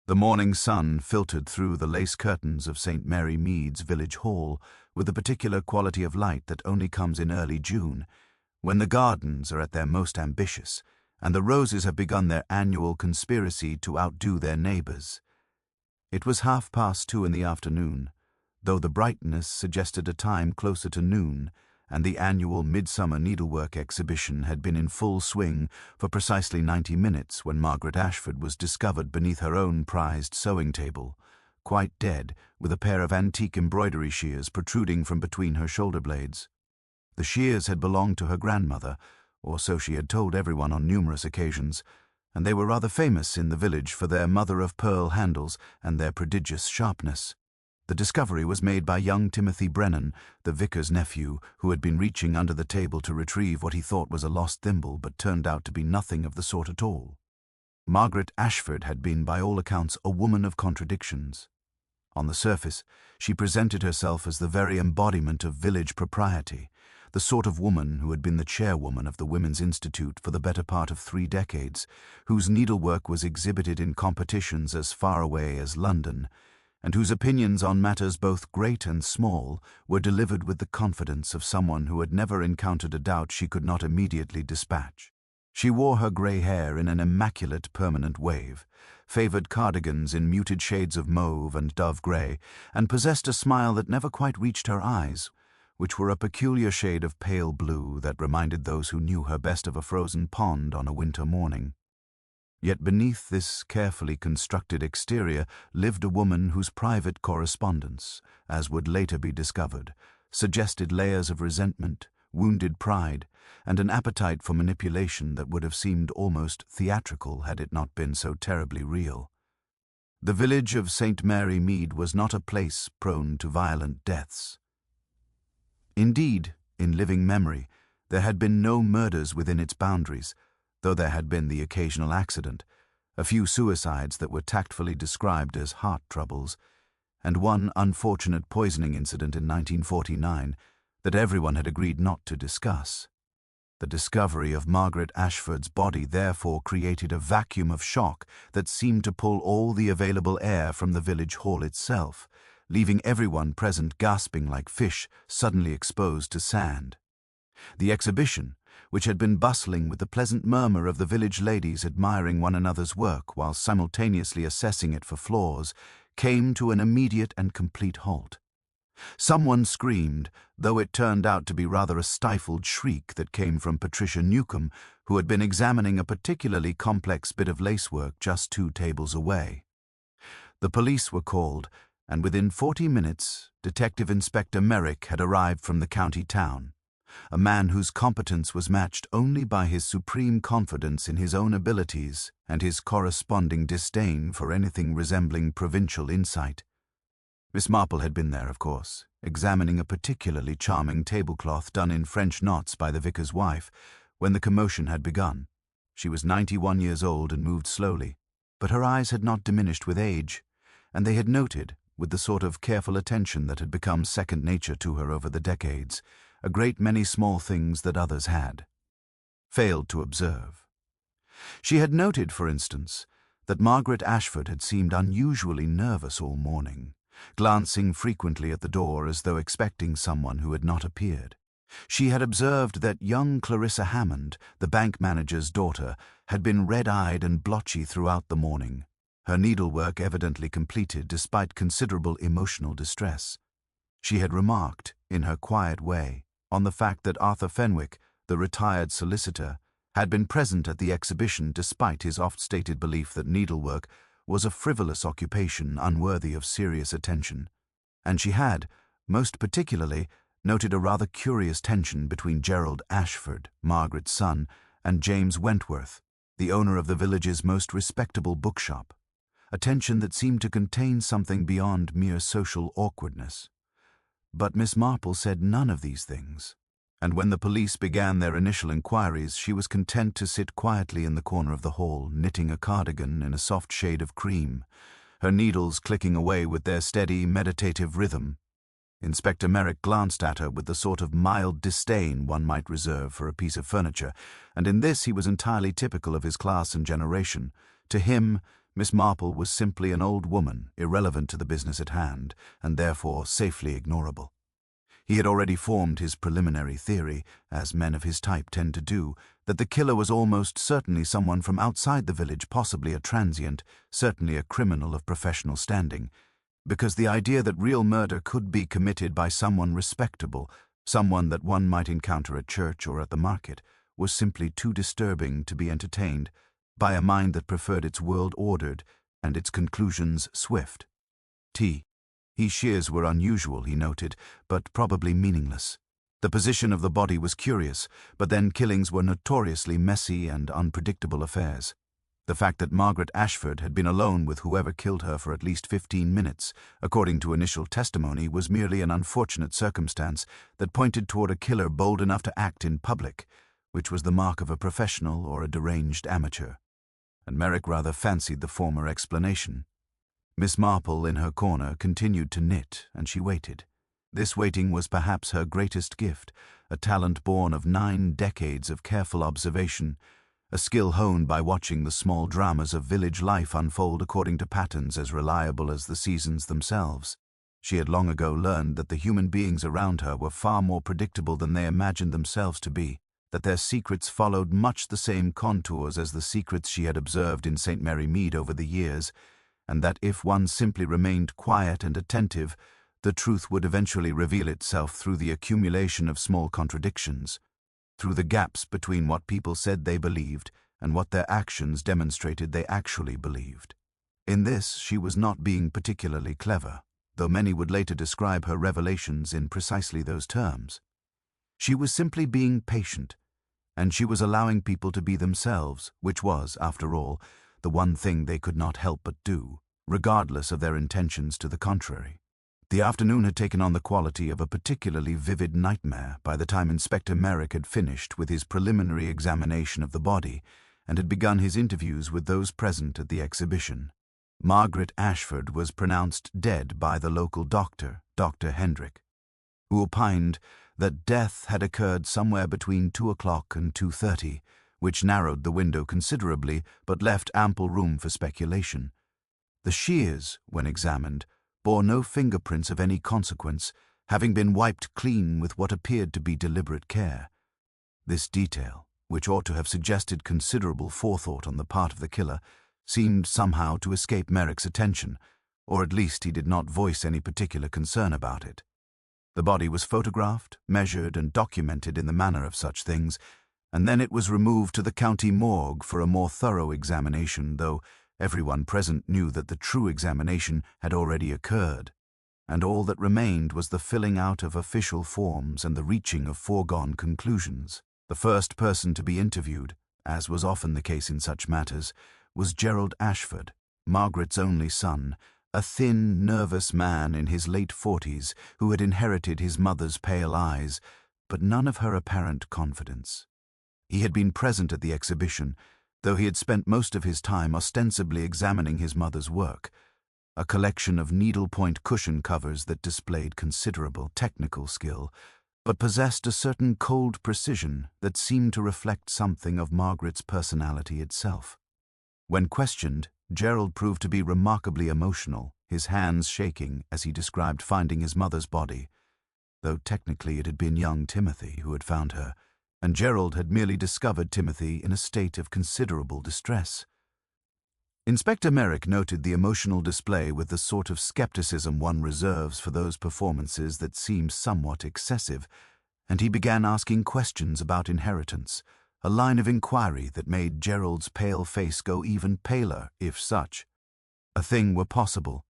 The morning sun filtered through the lace curtains of St. Mary Mead's village hall with the particular quality of light that only comes in early June, when the gardens are at their most ambitious, and the roses have begun their annual conspiracy to outdo their neighbors. It was 2:30 in the afternoon, though the brightness suggested a time closer to noon, and the annual Midsummer Needlework exhibition had been in full swing for precisely 90 minutes when Margaret Ashford was discovered beneath her own prized sewing table, quite dead, with a pair of antique embroidery shears protruding from between her shoulder blades. The shears had belonged to her grandmother, or so she had told everyone on numerous occasions, and they were rather famous in the village for their mother-of-pearl handles and their prodigious sharpness. The discovery was made by young Timothy Brennan, the vicar's nephew, who had been reaching under the table to retrieve what he thought was a lost thimble, but turned out to be nothing of the sort at all. Margaret Ashford had been, by all accounts, a woman of contradictions. On the surface, she presented herself as the very embodiment of village propriety, the sort of woman who had been the chairwoman of the Women's Institute for the better part of 3 decades, whose needlework was exhibited in competitions as far away as London, and whose opinions on matters both great and small were delivered with the confidence of someone who had never encountered a doubt she could not immediately dispatch. She wore her grey hair in an immaculate permanent wave, favoured cardigans in muted shades of mauve and dove grey, and possessed a smile that never quite reached her eyes, which were a peculiar shade of pale blue that reminded those who knew her best of a frozen pond on a winter morning. Yet beneath this carefully constructed exterior lived a woman whose private correspondence, as would later be discovered, suggested layers of resentment, wounded pride, and an appetite for manipulation that would have seemed almost theatrical had it not been so terribly real. The village of St. Mary Mead was not a place prone to violent deaths. Indeed, in living memory, there had been no murders within its boundaries, though there had been the occasional accident, a few suicides that were tactfully described as heart troubles, and one unfortunate poisoning incident in 1949 that everyone had agreed not to discuss. The discovery of Margaret Ashford's body therefore created a vacuum of shock that seemed to pull all the available air from the village hall itself, leaving everyone present gasping like fish suddenly exposed to sand. The exhibition, which had been bustling with the pleasant murmur of the village ladies admiring one another's work while simultaneously assessing it for flaws, came to an immediate and complete halt. Someone screamed, though it turned out to be rather a stifled shriek that came from Patricia Newcomb, who had been examining a particularly complex bit of lacework just 2 tables away. The police were called, and within 40 minutes, Detective Inspector Merrick had arrived from the county town, a man whose competence was matched only by his supreme confidence in his own abilities and his corresponding disdain for anything resembling provincial insight. Miss Marple had been there, of course, examining a particularly charming tablecloth done in French knots by the vicar's wife, when the commotion had begun. She was 91 years old and moved slowly, but her eyes had not diminished with age, and they had noted, with the sort of careful attention that had become second nature to her over the decades, a great many small things that others had failed to observe. She had noted, for instance, that Margaret Ashford had seemed unusually nervous all morning, glancing frequently at the door as though expecting someone who had not appeared. She had observed that young Clarissa Hammond, the bank manager's daughter, had been red-eyed and blotchy throughout the morning, her needlework evidently completed despite considerable emotional distress. She had remarked, in her quiet way, on the fact that Arthur Fenwick, the retired solicitor, had been present at the exhibition despite his oft-stated belief that needlework was a frivolous occupation unworthy of serious attention, and she had, most particularly, noted a rather curious tension between Gerald Ashford, Margaret's son, and James Wentworth, the owner of the village's most respectable bookshop, a tension that seemed to contain something beyond mere social awkwardness. But Miss Marple said none of these things, and when the police began their initial inquiries, she was content to sit quietly in the corner of the hall, knitting a cardigan in a soft shade of cream, her needles clicking away with their steady, meditative rhythm. Inspector Merrick glanced at her with the sort of mild disdain one might reserve for a piece of furniture, and in this he was entirely typical of his class and generation. To him, Miss Marple was simply an old woman, irrelevant to the business at hand, and therefore safely ignorable. He had already formed his preliminary theory, as men of his type tend to do, that the killer was almost certainly someone from outside the village, possibly a transient, certainly a criminal of professional standing, because the idea that real murder could be committed by someone respectable, someone that one might encounter at church or at the market, was simply too disturbing to be entertained by a mind that preferred its world ordered and its conclusions swift. His shears were unusual, he noted, but probably meaningless. The position of the body was curious, but then killings were notoriously messy and unpredictable affairs. The fact that Margaret Ashford had been alone with whoever killed her for at least 15 minutes, according to initial testimony, was merely an unfortunate circumstance that pointed toward a killer bold enough to act in public, which was the mark of a professional or a deranged amateur. And Merrick rather fancied the former explanation. Miss Marple, in her corner, continued to knit, and she waited. This waiting was perhaps her greatest gift, a talent born of 9 decades of careful observation, a skill honed by watching the small dramas of village life unfold according to patterns as reliable as the seasons themselves. She had long ago learned that the human beings around her were far more predictable than they imagined themselves to be, that their secrets followed much the same contours as the secrets she had observed in St. Mary Mead over the years, and that if one simply remained quiet and attentive, the truth would eventually reveal itself through the accumulation of small contradictions, through the gaps between what people said they believed and what their actions demonstrated they actually believed. In this, she was not being particularly clever, though many would later describe her revelations in precisely those terms. She was simply being patient, and she was allowing people to be themselves, which was, after all, the one thing they could not help but do, regardless of their intentions to the contrary. The afternoon had taken on the quality of a particularly vivid nightmare by the time Inspector Merrick had finished with his preliminary examination of the body and had begun his interviews with those present at the exhibition. Margaret Ashford was pronounced dead by the local doctor, Dr. Hendrick, who opined that death had occurred somewhere between 2 o'clock and 2:30, which narrowed the window considerably but left ample room for speculation. The shears, when examined, bore no fingerprints of any consequence, having been wiped clean with what appeared to be deliberate care. This detail, which ought to have suggested considerable forethought on the part of the killer, seemed somehow to escape Merrick's attention, or at least he did not voice any particular concern about it. The body was photographed, measured, and documented in the manner of such things, and then it was removed to the county morgue for a more thorough examination, though everyone present knew that the true examination had already occurred, and all that remained was the filling out of official forms and the reaching of foregone conclusions. The first person to be interviewed, as was often the case in such matters, was Gerald Ashford, Margaret's only son, a thin, nervous man in his late 40s who had inherited his mother's pale eyes, but none of her apparent confidence. He had been present at the exhibition, though he had spent most of his time ostensibly examining his mother's work, a collection of needlepoint cushion covers that displayed considerable technical skill, but possessed a certain cold precision that seemed to reflect something of Margaret's personality itself. When questioned, Gerald proved to be remarkably emotional, his hands shaking as he described finding his mother's body, though technically it had been young Timothy who had found her, and Gerald had merely discovered Timothy in a state of considerable distress. Inspector Merrick noted the emotional display with the sort of skepticism one reserves for those performances that seem somewhat excessive, and he began asking questions about inheritance, a line of inquiry that made Gerald's pale face go even paler, if such a thing were possible.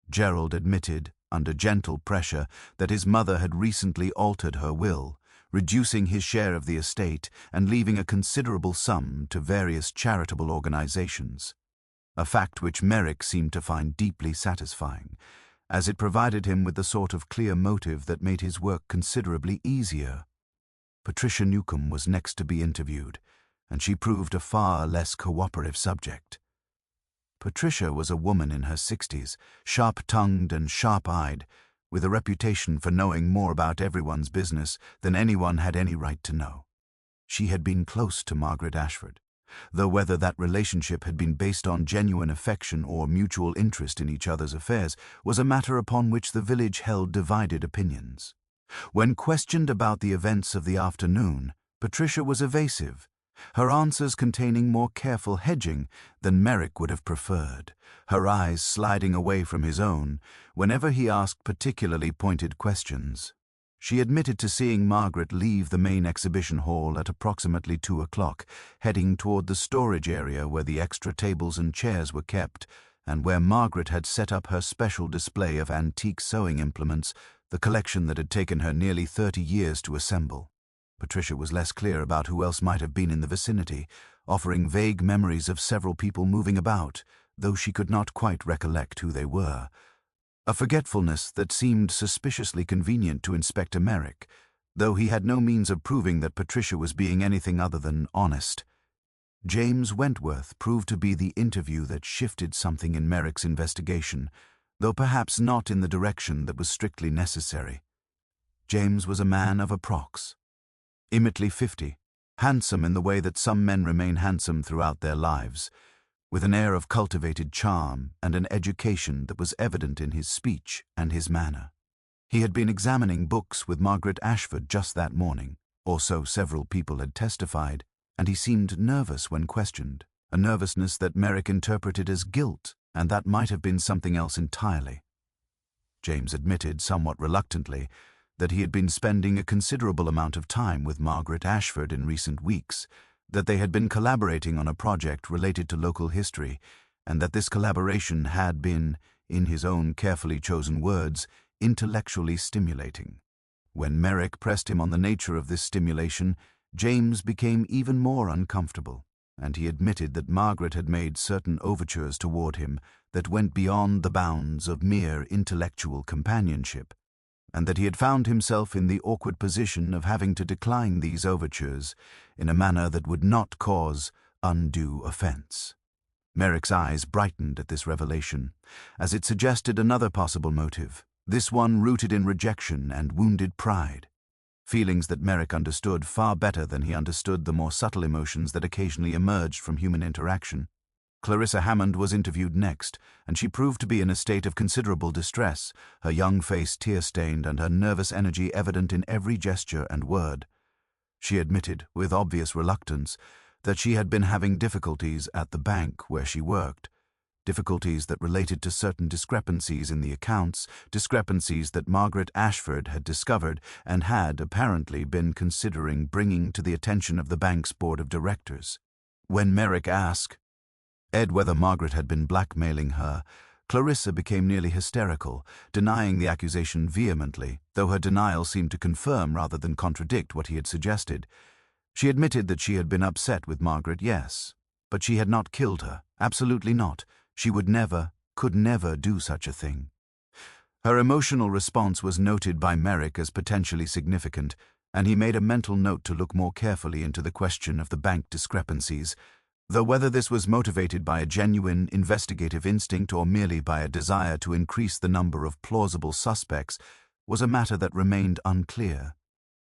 Gerald admitted, under gentle pressure, that his mother had recently altered her will, reducing his share of the estate and leaving a considerable sum to various charitable organizations, a fact which Merrick seemed to find deeply satisfying, as it provided him with the sort of clear motive that made his work considerably easier. Patricia Newcomb was next to be interviewed, and she proved a far less cooperative subject. Patricia was a woman in her 60s, sharp-tongued and sharp-eyed, with a reputation for knowing more about everyone's business than anyone had any right to know. She had been close to Margaret Ashford, though whether that relationship had been based on genuine affection or mutual interest in each other's affairs was a matter upon which the village held divided opinions. When questioned about the events of the afternoon, Patricia was evasive, her answers containing more careful hedging than Merrick would have preferred, her eyes sliding away from his own whenever he asked particularly pointed questions. She admitted to seeing Margaret leave the main exhibition hall at approximately 2 o'clock, heading toward the storage area where the extra tables and chairs were kept, and where Margaret had set up her special display of antique sewing implements, the collection that had taken her nearly 30 years to assemble. Patricia was less clear about who else might have been in the vicinity, offering vague memories of several people moving about, though she could not quite recollect who they were. A forgetfulness that seemed suspiciously convenient to Inspector Merrick, though he had no means of proving that Patricia was being anything other than honest. James Wentworth proved to be the interview that shifted something in Merrick's investigation, though perhaps not in the direction that was strictly necessary. James was a man of approx. Imminently 50, handsome in the way that some men remain handsome throughout their lives, with an air of cultivated charm and an education that was evident in his speech and his manner. He had been examining books with Margaret Ashford just that morning, or so several people had testified, and he seemed nervous when questioned, a nervousness that Merrick interpreted as guilt, and that might have been something else entirely. James admitted, somewhat reluctantly, that he had been spending a considerable amount of time with Margaret Ashford in recent weeks, that they had been collaborating on a project related to local history, and that this collaboration had been, in his own carefully chosen words, intellectually stimulating. When Merrick pressed him on the nature of this stimulation, James became even more uncomfortable, and he admitted that Margaret had made certain overtures toward him that went beyond the bounds of mere intellectual companionship, and that he had found himself in the awkward position of having to decline these overtures in a manner that would not cause undue offense. Merrick's eyes brightened at this revelation, as it suggested another possible motive, this one rooted in rejection and wounded pride, feelings that Merrick understood far better than he understood the more subtle emotions that occasionally emerged from human interaction. Clarissa Hammond was interviewed next, and she proved to be in a state of considerable distress, her young face tear-stained and her nervous energy evident in every gesture and word. She admitted, with obvious reluctance, that she had been having difficulties at the bank where she worked, difficulties that related to certain discrepancies in the accounts, discrepancies that Margaret Ashford had discovered and had apparently been considering bringing to the attention of the bank's board of directors. When Merrick asked Ed whether Margaret had been blackmailing her, Clarissa became nearly hysterical, denying the accusation vehemently, though her denial seemed to confirm rather than contradict what he had suggested. She admitted that she had been upset with Margaret, yes, but she had not killed her, absolutely not. She would never, could never do such a thing. Her emotional response was noted by Merrick as potentially significant, and he made a mental note to look more carefully into the question of the bank discrepancies, though whether this was motivated by a genuine investigative instinct or merely by a desire to increase the number of plausible suspects was a matter that remained unclear.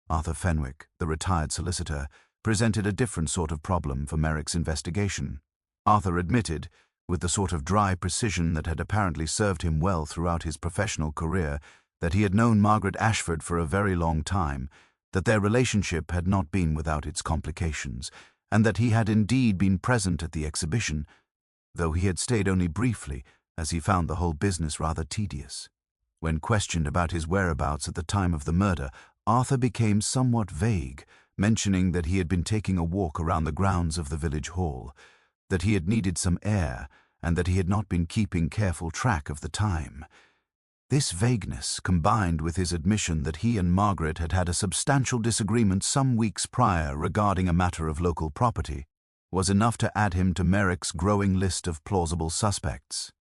Arthur Fenwick, the retired solicitor, presented a different sort of problem for Merrick's investigation. Arthur admitted, with the sort of dry precision that had apparently served him well throughout his professional career, that he had known Margaret Ashford for a very long time, that their relationship had not been without its complications, and that he had indeed been present at the exhibition, though he had stayed only briefly, as he found the whole business rather tedious. When questioned about his whereabouts at the time of the murder, Arthur became somewhat vague, mentioning that he had been taking a walk around the grounds of the village hall, that he had needed some air, and that he had not been keeping careful track of the time. This vagueness, combined with his admission that he and Margaret had had a substantial disagreement some weeks prior regarding a matter of local property, was enough to add him to Merrick's growing list of plausible suspects.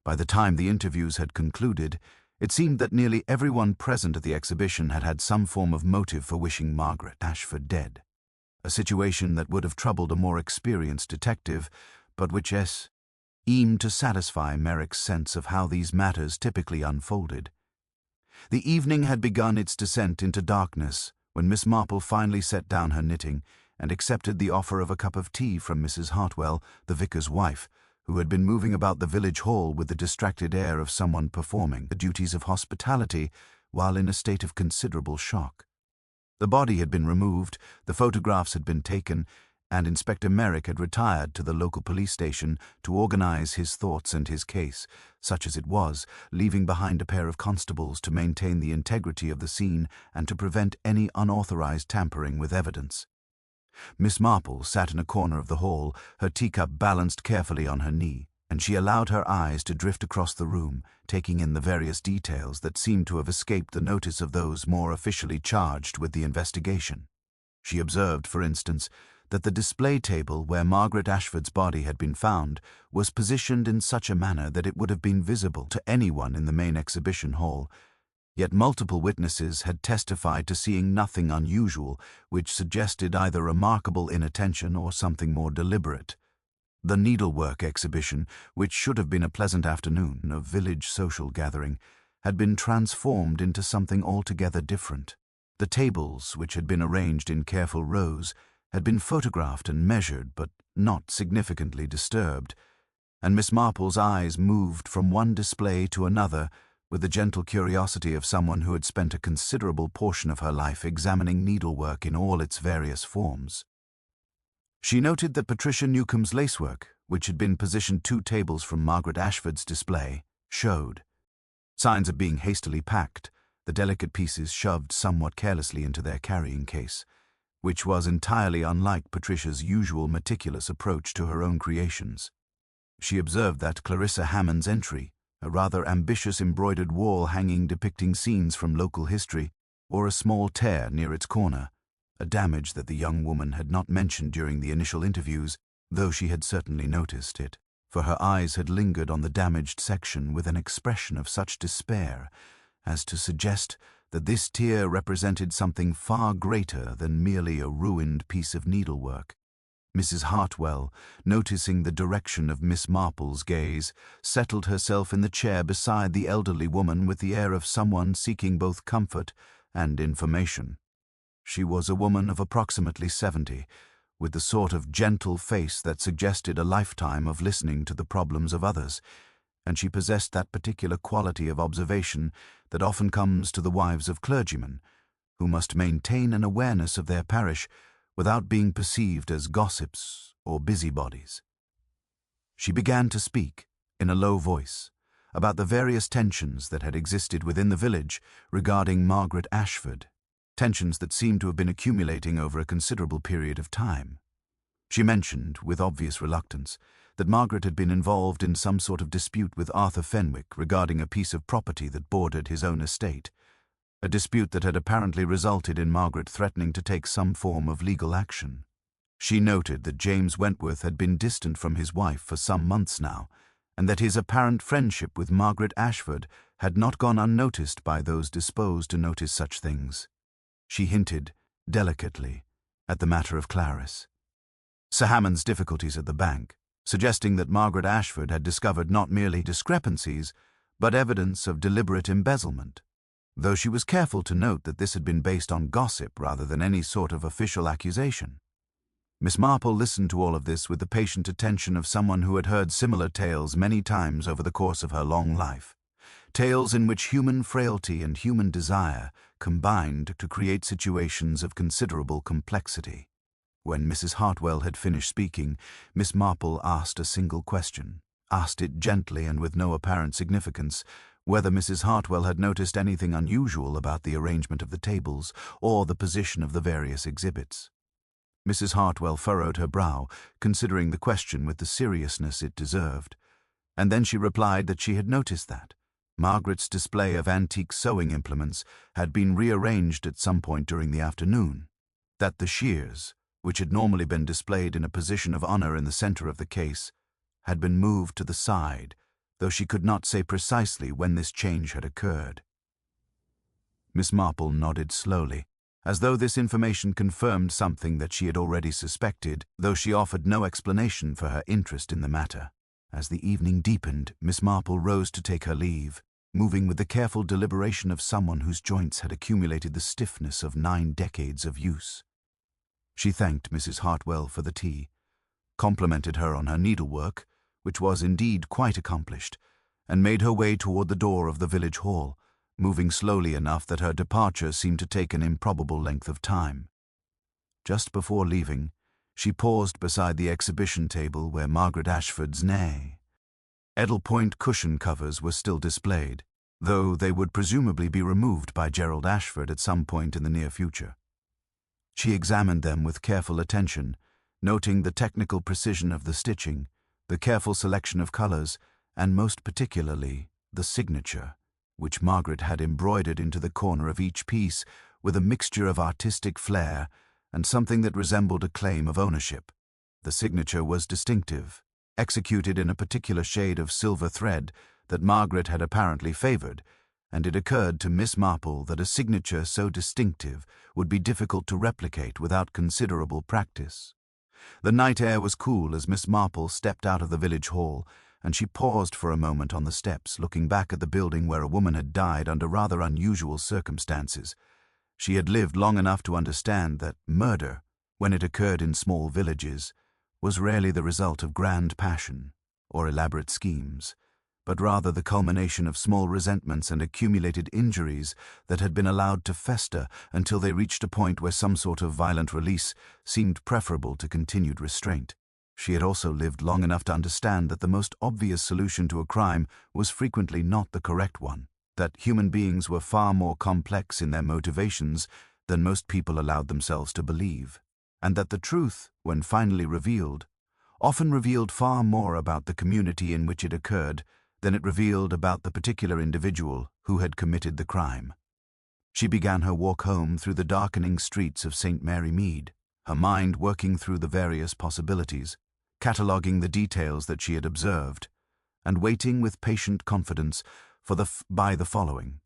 By the time the interviews had concluded, it seemed that nearly everyone present at the exhibition had had some form of motive for wishing Margaret Ashford dead, a situation that would have troubled a more experienced detective, but which aimed to satisfy Merrick's sense of how these matters typically unfolded. The evening had begun its descent into darkness when Miss Marple finally set down her knitting and accepted the offer of a cup of tea from Mrs. Hartwell, the vicar's wife, who had been moving about the village hall with the distracted air of someone performing the duties of hospitality while in a state of considerable shock. The body had been removed, the photographs had been taken, and Inspector Merrick had retired to the local police station to organize his thoughts and his case, such as it was, leaving behind a pair of constables to maintain the integrity of the scene and to prevent any unauthorized tampering with evidence. Miss Marple sat in a corner of the hall, her teacup balanced carefully on her knee, and she allowed her eyes to drift across the room, taking in the various details that seemed to have escaped the notice of those more officially charged with the investigation. She observed, for instance, that the display table where Margaret Ashford's body had been found was positioned in such a manner that it would have been visible to anyone in the main exhibition hall, yet multiple witnesses had testified to seeing nothing unusual which suggested either remarkable inattention or something more deliberate. The needlework exhibition, which should have been a pleasant afternoon of village social gathering, had been transformed into something altogether different. The tables, which had been arranged in careful rows, had been photographed and measured, but not significantly disturbed, and Miss Marple's eyes moved from one display to another with the gentle curiosity of someone who had spent a considerable portion of her life examining needlework in all its various forms. She noted that Patricia Newcomb's lacework, which had been positioned 2 tables from Margaret Ashford's display, showed signs of being hastily packed, the delicate pieces shoved somewhat carelessly into their carrying case, which was entirely unlike Patricia's usual meticulous approach to her own creations. She observed that Clarissa Hammond's entry, a rather ambitious embroidered wall hanging depicting scenes from local history, or a small tear near its corner, a damage that the young woman had not mentioned during the initial interviews, though she had certainly noticed it, for her eyes had lingered on the damaged section with an expression of such despair as to suggest that this tear represented something far greater than merely a ruined piece of needlework. Mrs. Hartwell, noticing the direction of Miss Marple's gaze, settled herself in the chair beside the elderly woman with the air of someone seeking both comfort and information. She was a woman of approximately 70, with the sort of gentle face that suggested a lifetime of listening to the problems of others, and she possessed that particular quality of observation that often comes to the wives of clergymen, who must maintain an awareness of their parish without being perceived as gossips or busybodies. She began to speak, in a low voice, about the various tensions that had existed within the village regarding Margaret Ashford, tensions that seemed to have been accumulating over a considerable period of time. She mentioned, with obvious reluctance, that Margaret had been involved in some sort of dispute with Arthur Fenwick regarding a piece of property that bordered his own estate, a dispute that had apparently resulted in Margaret threatening to take some form of legal action. She noted that James Wentworth had been distant from his wife for some months now, and that his apparent friendship with Margaret Ashford had not gone unnoticed by those disposed to notice such things. She hinted, delicately, at the matter of Clarice. Sir Hammond's difficulties at the bank, suggesting that Margaret Ashford had discovered not merely discrepancies, but evidence of deliberate embezzlement, though she was careful to note that this had been based on gossip rather than any sort of official accusation. Miss Marple listened to all of this with the patient attention of someone who had heard similar tales many times over the course of her long life, tales in which human frailty and human desire combined to create situations of considerable complexity. When Mrs. Hartwell had finished speaking, Miss Marple asked a single question, asked it gently and with no apparent significance, whether Mrs. Hartwell had noticed anything unusual about the arrangement of the tables or the position of the various exhibits. Mrs. Hartwell furrowed her brow, considering the question with the seriousness it deserved, and then she replied that she had noticed that Margaret's display of antique sewing implements had been rearranged at some point during the afternoon, that the shears, which had normally been displayed in a position of honor in the center of the case, had been moved to the side, though she could not say precisely when this change had occurred. Miss Marple nodded slowly, as though this information confirmed something that she had already suspected, though she offered no explanation for her interest in the matter. As the evening deepened, Miss Marple rose to take her leave, moving with the careful deliberation of someone whose joints had accumulated the stiffness of 9 decades of use. She thanked Mrs. Hartwell for the tea, complimented her on her needlework, which was indeed quite accomplished, and made her way toward the door of the village hall, moving slowly enough that her departure seemed to take an improbable length of time. Just before leaving, she paused beside the exhibition table where Margaret Ashford's nay. Edel Point cushion covers were still displayed, though they would presumably be removed by Gerald Ashford at some point in the near future. She examined them with careful attention, noting the technical precision of the stitching, the careful selection of colors, and most particularly the signature, which Margaret had embroidered into the corner of each piece with a mixture of artistic flair and something that resembled a claim of ownership. The signature was distinctive, executed in a particular shade of silver thread that Margaret had apparently favored, and it occurred to Miss Marple that a signature so distinctive would be difficult to replicate without considerable practice. The night air was cool as Miss Marple stepped out of the village hall, and she paused for a moment on the steps, looking back at the building where a woman had died under rather unusual circumstances. She had lived long enough to understand that murder, when it occurred in small villages, was rarely the result of grand passion or elaborate schemes, but rather the culmination of small resentments and accumulated injuries that had been allowed to fester until they reached a point where some sort of violent release seemed preferable to continued restraint. She had also lived long enough to understand that the most obvious solution to a crime was frequently not the correct one, that human beings were far more complex in their motivations than most people allowed themselves to believe, and that the truth, when finally revealed, often revealed far more about the community in which it occurred than it revealed about the particular individual who had committed the crime. She began her walk home through the darkening streets of St. Mary Mead, her mind working through the various possibilities, cataloguing the details that she had observed, and waiting with patient confidence for the following.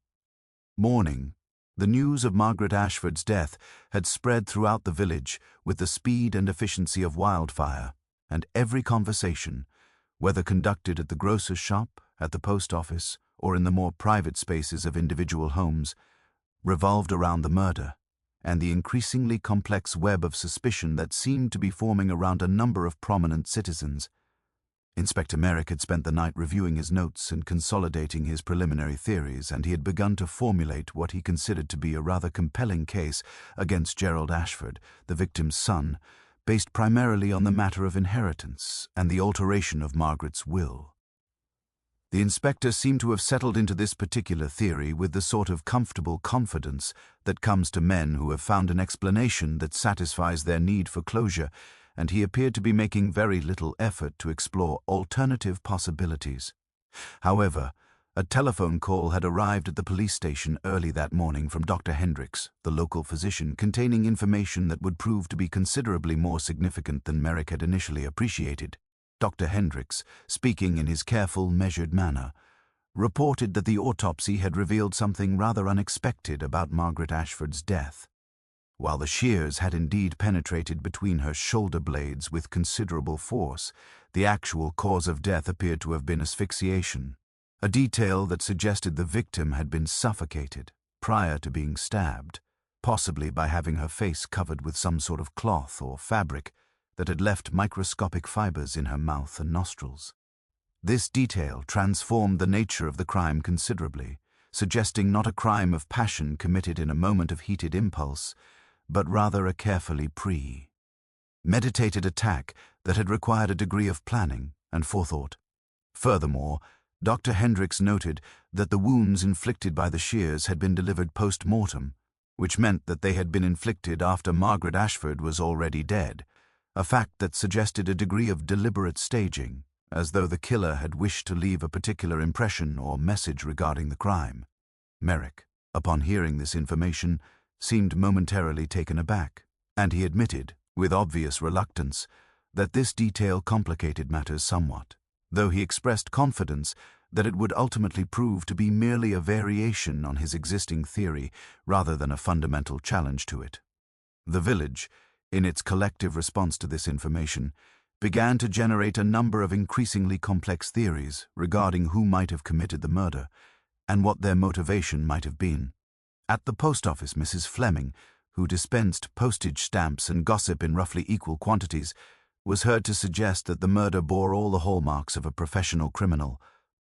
Morning. The news of Margaret Ashford's death had spread throughout the village with the speed and efficiency of wildfire, and every conversation, whether conducted at the grocer's shop, at the post office, or in the more private spaces of individual homes, revolved around the murder and the increasingly complex web of suspicion that seemed to be forming around a number of prominent citizens. Inspector Merrick had spent the night reviewing his notes and consolidating his preliminary theories, and he had begun to formulate what he considered to be a rather compelling case against Gerald Ashford, the victim's son, based primarily on the matter of inheritance and the alteration of Margaret's will. The inspector seemed to have settled into this particular theory with the sort of comfortable confidence that comes to men who have found an explanation that satisfies their need for closure, and he appeared to be making very little effort to explore alternative possibilities. However, a telephone call had arrived at the police station early that morning from Dr. Hendricks, the local physician, containing information that would prove to be considerably more significant than Merrick had initially appreciated. Dr. Hendricks, speaking in his careful, measured manner, reported that the autopsy had revealed something rather unexpected about Margaret Ashford's death. While the shears had indeed penetrated between her shoulder blades with considerable force, the actual cause of death appeared to have been asphyxiation, a detail that suggested the victim had been suffocated prior to being stabbed, possibly by having her face covered with some sort of cloth or fabric that had left microscopic fibers in her mouth and nostrils. This detail transformed the nature of the crime considerably, suggesting not a crime of passion committed in a moment of heated impulse, but rather a carefully meditated attack that had required a degree of planning and forethought. Furthermore, Dr. Hendricks noted that the wounds inflicted by the shears had been delivered post-mortem, which meant that they had been inflicted after Margaret Ashford was already dead, a fact that suggested a degree of deliberate staging, as though the killer had wished to leave a particular impression or message regarding the crime. Merrick, upon hearing this information, seemed momentarily taken aback, and he admitted, with obvious reluctance, that this detail complicated matters somewhat, though he expressed confidence that it would ultimately prove to be merely a variation on his existing theory rather than a fundamental challenge to it. The village, in its collective response to this information, began to generate a number of increasingly complex theories regarding who might have committed the murder and what their motivation might have been. At the post office, Mrs. Fleming, who dispensed postage stamps and gossip in roughly equal quantities, was heard to suggest that the murder bore all the hallmarks of a professional criminal,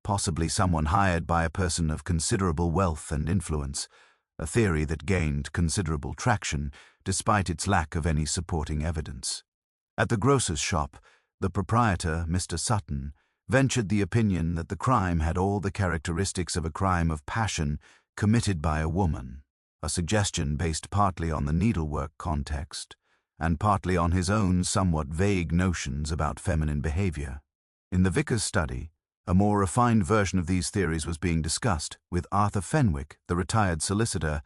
possibly someone hired by a person of considerable wealth and influence, a theory that gained considerable traction despite its lack of any supporting evidence. At the grocer's shop, the proprietor, Mr. Sutton, ventured the opinion that the crime had all the characteristics of a crime of passion committed by a woman, a suggestion based partly on the needlework context and partly on his own somewhat vague notions about feminine behavior. In the vicar's study, a more refined version of these theories was being discussed, with Arthur Fenwick, the retired solicitor,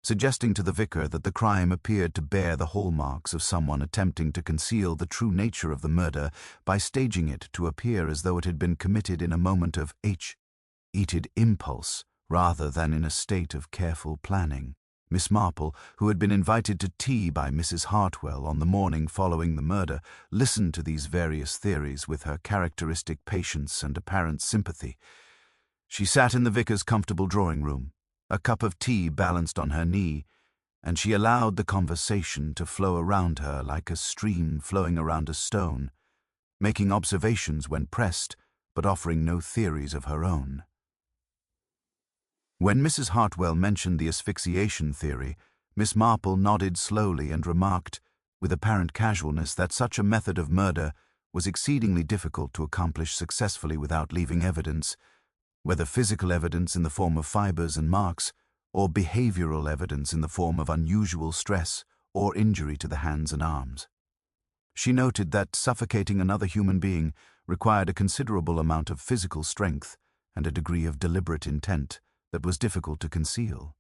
suggesting to the vicar that the crime appeared to bear the hallmarks of someone attempting to conceal the true nature of the murder by staging it to appear as though it had been committed in a moment of heated impulse rather than in a state of careful planning. Miss Marple, who had been invited to tea by Mrs. Hartwell on the morning following the murder, listened to these various theories with her characteristic patience and apparent sympathy. She sat in the vicar's comfortable drawing-room, a cup of tea balanced on her knee, and she allowed the conversation to flow around her like a stream flowing around a stone, making observations when pressed, but offering no theories of her own. When Mrs. Hartwell mentioned the asphyxiation theory, Miss Marple nodded slowly and remarked, with apparent casualness, that such a method of murder was exceedingly difficult to accomplish successfully without leaving evidence, whether physical evidence in the form of fibers and marks, or behavioral evidence in the form of unusual stress or injury to the hands and arms. She noted that suffocating another human being required a considerable amount of physical strength and a degree of deliberate intent that was difficult to conceal,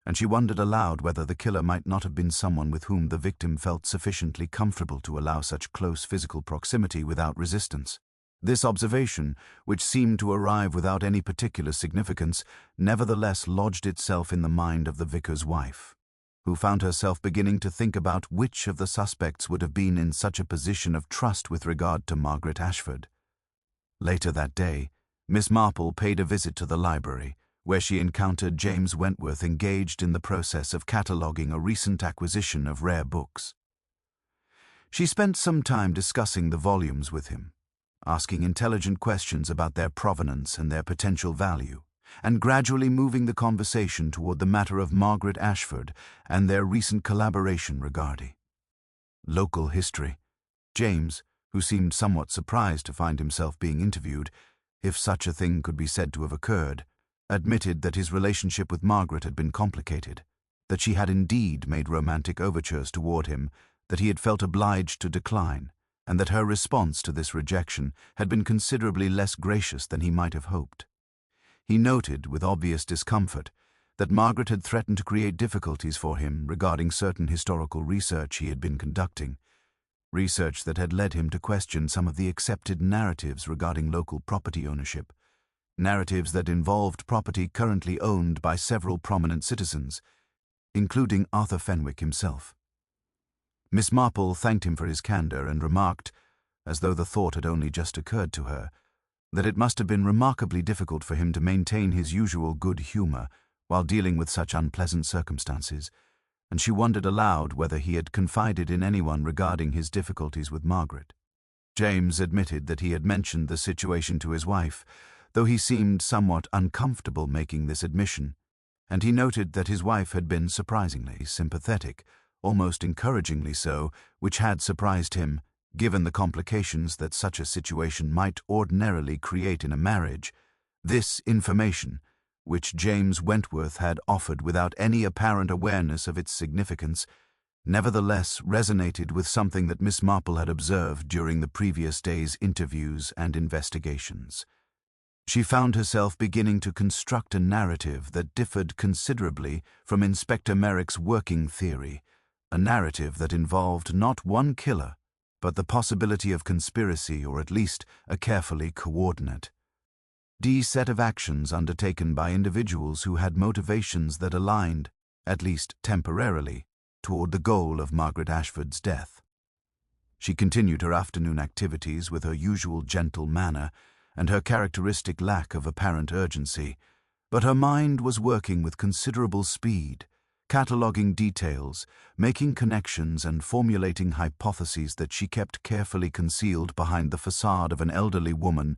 and she wondered aloud whether the killer might not have been someone with whom the victim felt sufficiently comfortable to allow such close physical proximity without resistance. This observation, which seemed to arrive without any particular significance, nevertheless lodged itself in the mind of the vicar's wife, who found herself beginning to think about which of the suspects would have been in such a position of trust with regard to Margaret Ashford. Later that day, Miss Marple paid a visit to the library, where she encountered James Wentworth engaged in the process of cataloguing a recent acquisition of rare books. She spent some time discussing the volumes with him, asking intelligent questions about their provenance and their potential value, and gradually moving the conversation toward the matter of Margaret Ashford and their recent collaboration regarding local history. James, who seemed somewhat surprised to find himself being interviewed, if such a thing could be said to have occurred, admitted that his relationship with Margaret had been complicated, that she had indeed made romantic overtures toward him that he had felt obliged to decline, and that her response to this rejection had been considerably less gracious than he might have hoped. He noted, with obvious discomfort, that Margaret had threatened to create difficulties for him regarding certain historical research he had been conducting, research that had led him to question some of the accepted narratives regarding local property ownership, narratives that involved property currently owned by several prominent citizens, including Arthur Fenwick himself. Miss Marple thanked him for his candor and remarked, as though the thought had only just occurred to her, that it must have been remarkably difficult for him to maintain his usual good humor while dealing with such unpleasant circumstances, and she wondered aloud whether he had confided in anyone regarding his difficulties with Margaret. James admitted that he had mentioned the situation to his wife, though he seemed somewhat uncomfortable making this admission, and he noted that his wife had been surprisingly sympathetic, almost encouragingly so, which had surprised him, given the complications that such a situation might ordinarily create in a marriage. This information, which James Wentworth had offered without any apparent awareness of its significance, nevertheless resonated with something that Miss Marple had observed during the previous day's interviews and investigations. She found herself beginning to construct a narrative that differed considerably from Inspector Merrick's working theory, a narrative that involved not one killer, but the possibility of conspiracy, or at least a carefully coordinate set of actions undertaken by individuals who had motivations that aligned, at least temporarily, toward the goal of Margaret Ashford's death. She continued her afternoon activities with her usual gentle manner and her characteristic lack of apparent urgency, but her mind was working with considerable speed, cataloguing details, making connections and formulating hypotheses that she kept carefully concealed behind the facade of an elderly woman,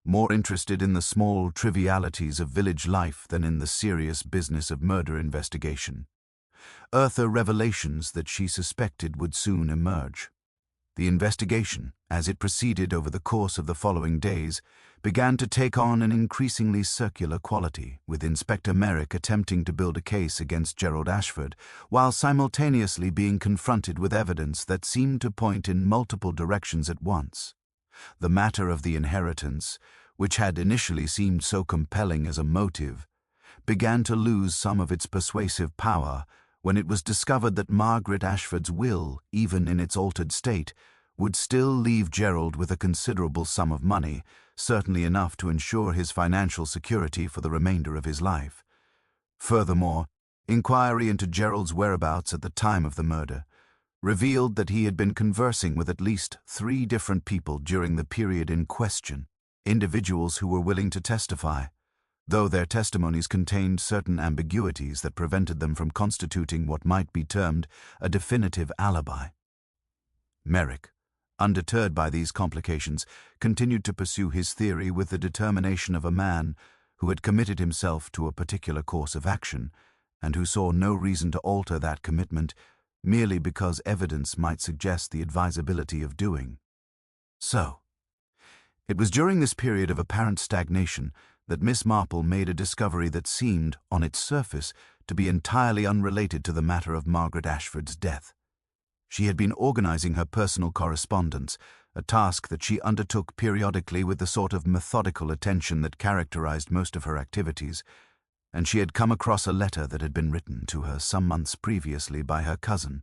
more interested in the small trivialities of village life than in the serious business of murder investigation. Revelations that she suspected would soon emerge. The investigation, as it proceeded over the course of the following days, began to take on an increasingly circular quality, with Inspector Merrick attempting to build a case against Gerald Ashford, while simultaneously being confronted with evidence that seemed to point in multiple directions at once. The matter of the inheritance, which had initially seemed so compelling as a motive, began to lose some of its persuasive power when it was discovered that Margaret Ashford's will, even in its altered state, would still leave Gerald with a considerable sum of money, certainly enough to ensure his financial security for the remainder of his life. Furthermore, inquiry into Gerald's whereabouts at the time of the murder revealed that he had been conversing with at least 3 different people during the period in question, individuals who were willing to testify, though their testimonies contained certain ambiguities that prevented them from constituting what might be termed a definitive alibi. Merrick, undeterred by these complications, continued to pursue his theory with the determination of a man who had committed himself to a particular course of action, and who saw no reason to alter that commitment merely because evidence might suggest the advisability of doing so. It was during this period of apparent stagnation that Miss Marple made a discovery that seemed, on its surface, to be entirely unrelated to the matter of Margaret Ashford's death. She had been organizing her personal correspondence, a task that she undertook periodically with the sort of methodical attention that characterized most of her activities, and she had come across a letter that had been written to her some months previously by her cousin,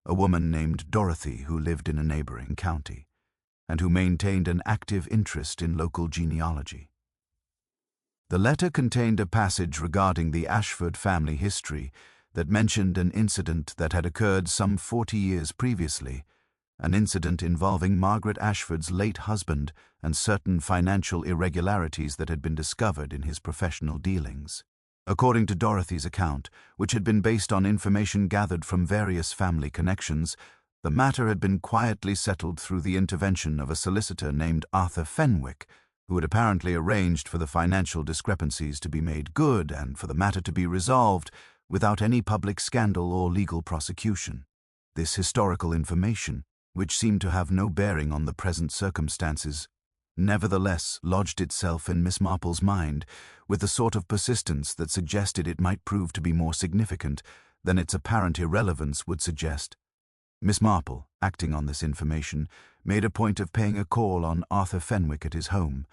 a woman named Dorothy who lived in a neighboring county, and who maintained an active interest in local genealogy. The letter contained a passage regarding the Ashford family history that mentioned an incident that had occurred some 40 years previously, an incident involving Margaret Ashford's late husband and certain financial irregularities that had been discovered in his professional dealings. According to Dorothy's account, which had been based on information gathered from various family connections, the matter had been quietly settled through the intervention of a solicitor named Arthur Fenwick, who had apparently arranged for the financial discrepancies to be made good and for the matter to be resolved without any public scandal or legal prosecution. This historical information, which seemed to have no bearing on the present circumstances, nevertheless lodged itself in Miss Marple's mind with the sort of persistence that suggested it might prove to be more significant than its apparent irrelevance would suggest. Miss Marple, acting on this information, made a point of paying a call on Arthur Fenwick at his home,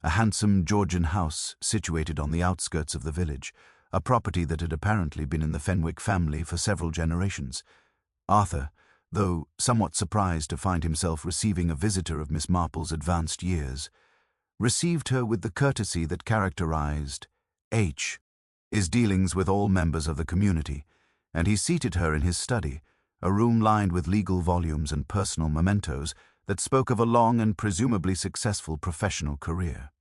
a handsome Georgian house situated on the outskirts of the village, a property that had apparently been in the Fenwick family for several generations. Arthur, though somewhat surprised to find himself receiving a visitor of Miss Marple's advanced years, received her with the courtesy that characterized his dealings with all members of the community, and he seated her in his study, a room lined with legal volumes and personal mementos that spoke of a long and presumably successful professional career.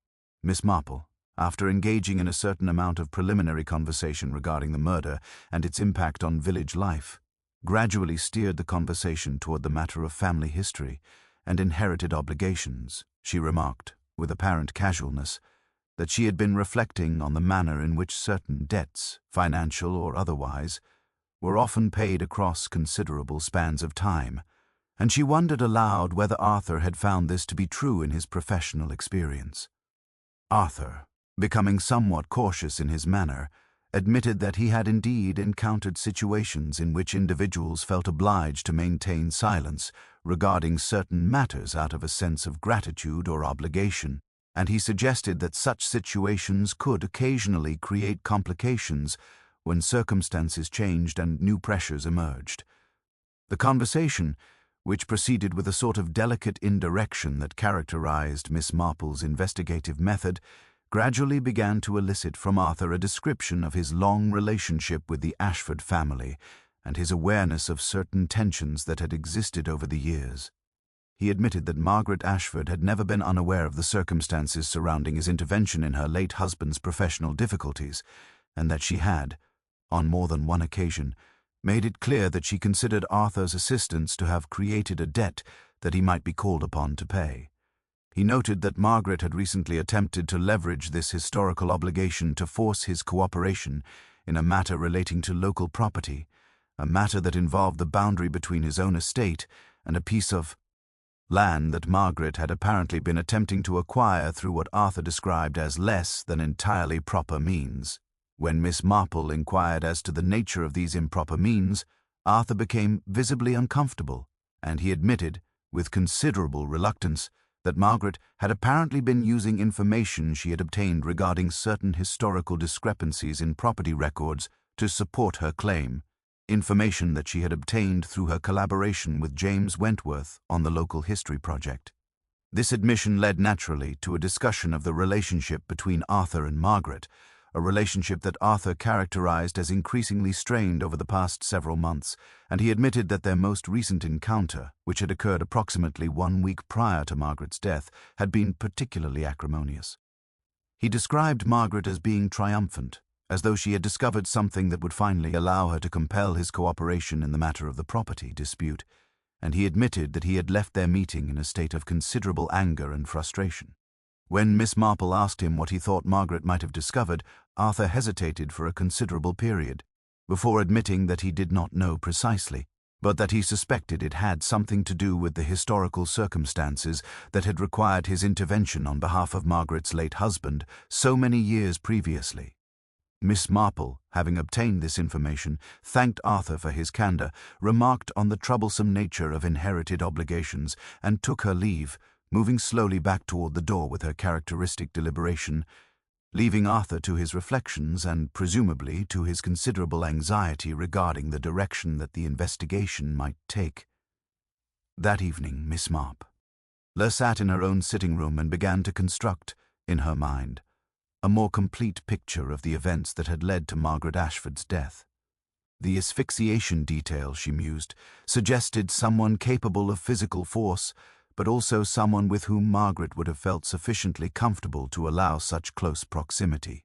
Miss Marple, after engaging in a certain amount of preliminary conversation regarding the murder and its impact on village life, gradually steered the conversation toward the matter of family history and inherited obligations. She remarked, with apparent casualness, that she had been reflecting on the manner in which certain debts, financial or otherwise, were often paid across considerable spans of time, and she wondered aloud whether Arthur had found this to be true in his professional experience. Arthur, becoming somewhat cautious in his manner, admitted that he had indeed encountered situations in which individuals felt obliged to maintain silence regarding certain matters out of a sense of gratitude or obligation, and he suggested that such situations could occasionally create complications when circumstances changed and new pressures emerged. The conversation, which proceeded with a sort of delicate indirection that characterized Miss Marple's investigative method, gradually began to elicit from Arthur a description of his long relationship with the Ashford family and his awareness of certain tensions that had existed over the years. He admitted that Margaret Ashford had never been unaware of the circumstances surrounding his intervention in her late husband's professional difficulties, and that she had, on more than one occasion, made it clear that she considered Arthur's assistance to have created a debt that he might be called upon to pay. He noted that Margaret had recently attempted to leverage this historical obligation to force his cooperation in a matter relating to local property, a matter that involved the boundary between his own estate and a piece of land that Margaret had apparently been attempting to acquire through what Arthur described as less than entirely proper means. When Miss Marple inquired as to the nature of these improper means, Arthur became visibly uncomfortable, and he admitted, with considerable reluctance, that Margaret had apparently been using information she had obtained regarding certain historical discrepancies in property records to support her claim, information that she had obtained through her collaboration with James Wentworth on the local history project. This admission led naturally to a discussion of the relationship between Arthur and Margaret, a relationship that Arthur characterized as increasingly strained over the past several months, and he admitted that their most recent encounter, which had occurred approximately 1 week prior to Margaret's death, had been particularly acrimonious. He described Margaret as being triumphant, as though she had discovered something that would finally allow her to compel his cooperation in the matter of the property dispute, and he admitted that he had left their meeting in a state of considerable anger and frustration. When Miss Marple asked him what he thought Margaret might have discovered, Arthur hesitated for a considerable period, before admitting that he did not know precisely, but that he suspected it had something to do with the historical circumstances that had required his intervention on behalf of Margaret's late husband so many years previously. Miss Marple, having obtained this information, thanked Arthur for his candor, remarked on the troublesome nature of inherited obligations, and took her leave, moving slowly back toward the door with her characteristic deliberation, leaving Arthur to his reflections and presumably to his considerable anxiety regarding the direction that the investigation might take. That evening, Miss Marple sat in her own sitting room and began to construct, in her mind, a more complete picture of the events that had led to Margaret Ashford's death. The asphyxiation detail, she mused, suggested someone capable of physical force, but also someone with whom Margaret would have felt sufficiently comfortable to allow such close proximity.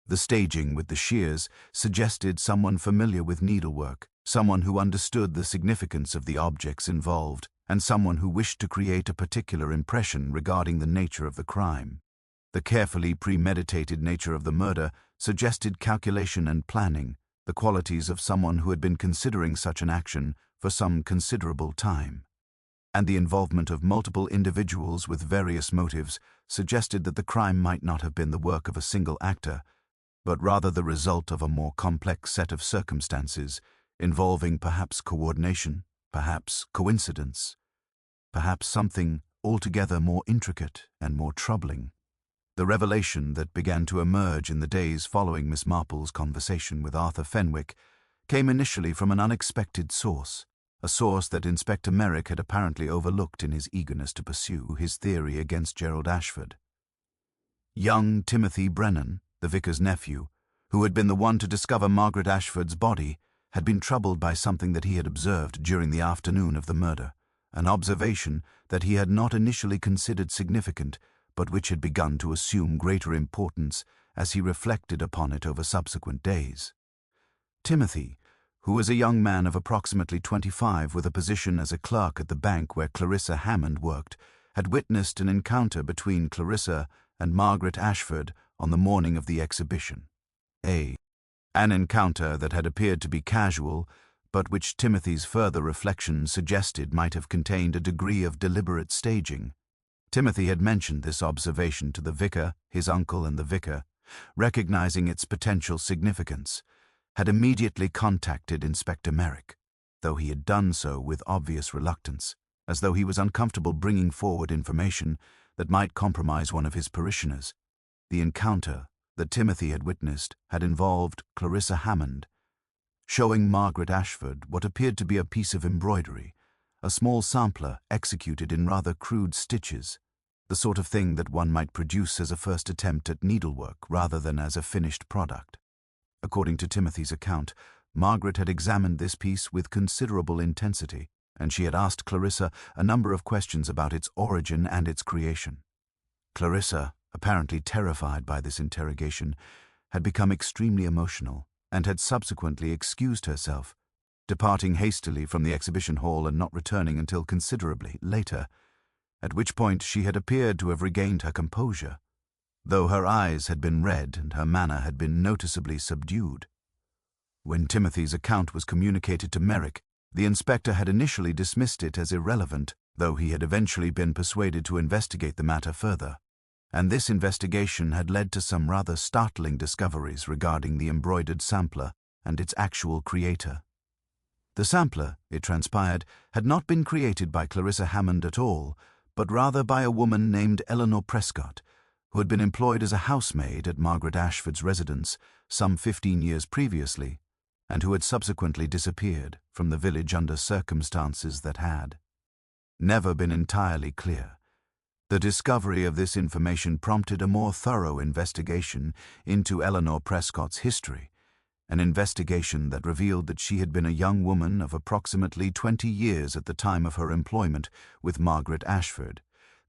The staging with the shears suggested someone familiar with needlework, someone who understood the significance of the objects involved, and someone who wished to create a particular impression regarding the nature of the crime. The carefully premeditated nature of the murder suggested calculation and planning, the qualities of someone who had been considering such an action for some considerable time. And the involvement of multiple individuals with various motives suggested that the crime might not have been the work of a single actor, but rather the result of a more complex set of circumstances, involving perhaps coordination, perhaps coincidence, perhaps something altogether more intricate and more troubling. The revelation that began to emerge in the days following Miss Marple's conversation with Arthur Fenwick came initially from an unexpected source, a source that Inspector Merrick had apparently overlooked in his eagerness to pursue his theory against Gerald Ashford. Young Timothy Brennan, the vicar's nephew, who had been the one to discover Margaret Ashford's body, had been troubled by something that he had observed during the afternoon of the murder, an observation that he had not initially considered significant, but which had begun to assume greater importance as he reflected upon it over subsequent days. Timothy, who was a young man of approximately 25 with a position as a clerk at the bank where Clarissa Hammond worked, had witnessed an encounter between Clarissa and Margaret Ashford on the morning of the exhibition. An encounter that had appeared to be casual, but which Timothy's further reflection suggested might have contained a degree of deliberate staging. Timothy had mentioned this observation to the vicar, his uncle, and the vicar, recognizing its potential significance, had immediately contacted Inspector Merrick, though he had done so with obvious reluctance, as though he was uncomfortable bringing forward information that might compromise one of his parishioners. The encounter that Timothy had witnessed had involved Clarissa Hammond, showing Margaret Ashford what appeared to be a piece of embroidery, a small sampler executed in rather crude stitches, the sort of thing that one might produce as a first attempt at needlework rather than as a finished product. According to Timothy's account, Margaret had examined this piece with considerable intensity, and she had asked Clarissa a number of questions about its origin and its creation. Clarissa, apparently terrified by this interrogation, had become extremely emotional, and had subsequently excused herself, departing hastily from the exhibition hall and not returning until considerably later, at which point she had appeared to have regained her composure, though her eyes had been red and her manner had been noticeably subdued. When Timothy's account was communicated to Merrick, the inspector had initially dismissed it as irrelevant, though he had eventually been persuaded to investigate the matter further, and this investigation had led to some rather startling discoveries regarding the embroidered sampler and its actual creator. The sampler, it transpired, had not been created by Clarissa Hammond at all, but rather by a woman named Eleanor Prescott, who had been employed as a housemaid at Margaret Ashford's residence some 15 years previously, and who had subsequently disappeared from the village under circumstances that had never been entirely clear. The discovery of this information prompted a more thorough investigation into Eleanor Prescott's history, an investigation that revealed that she had been a young woman of approximately 20 years at the time of her employment with Margaret Ashford,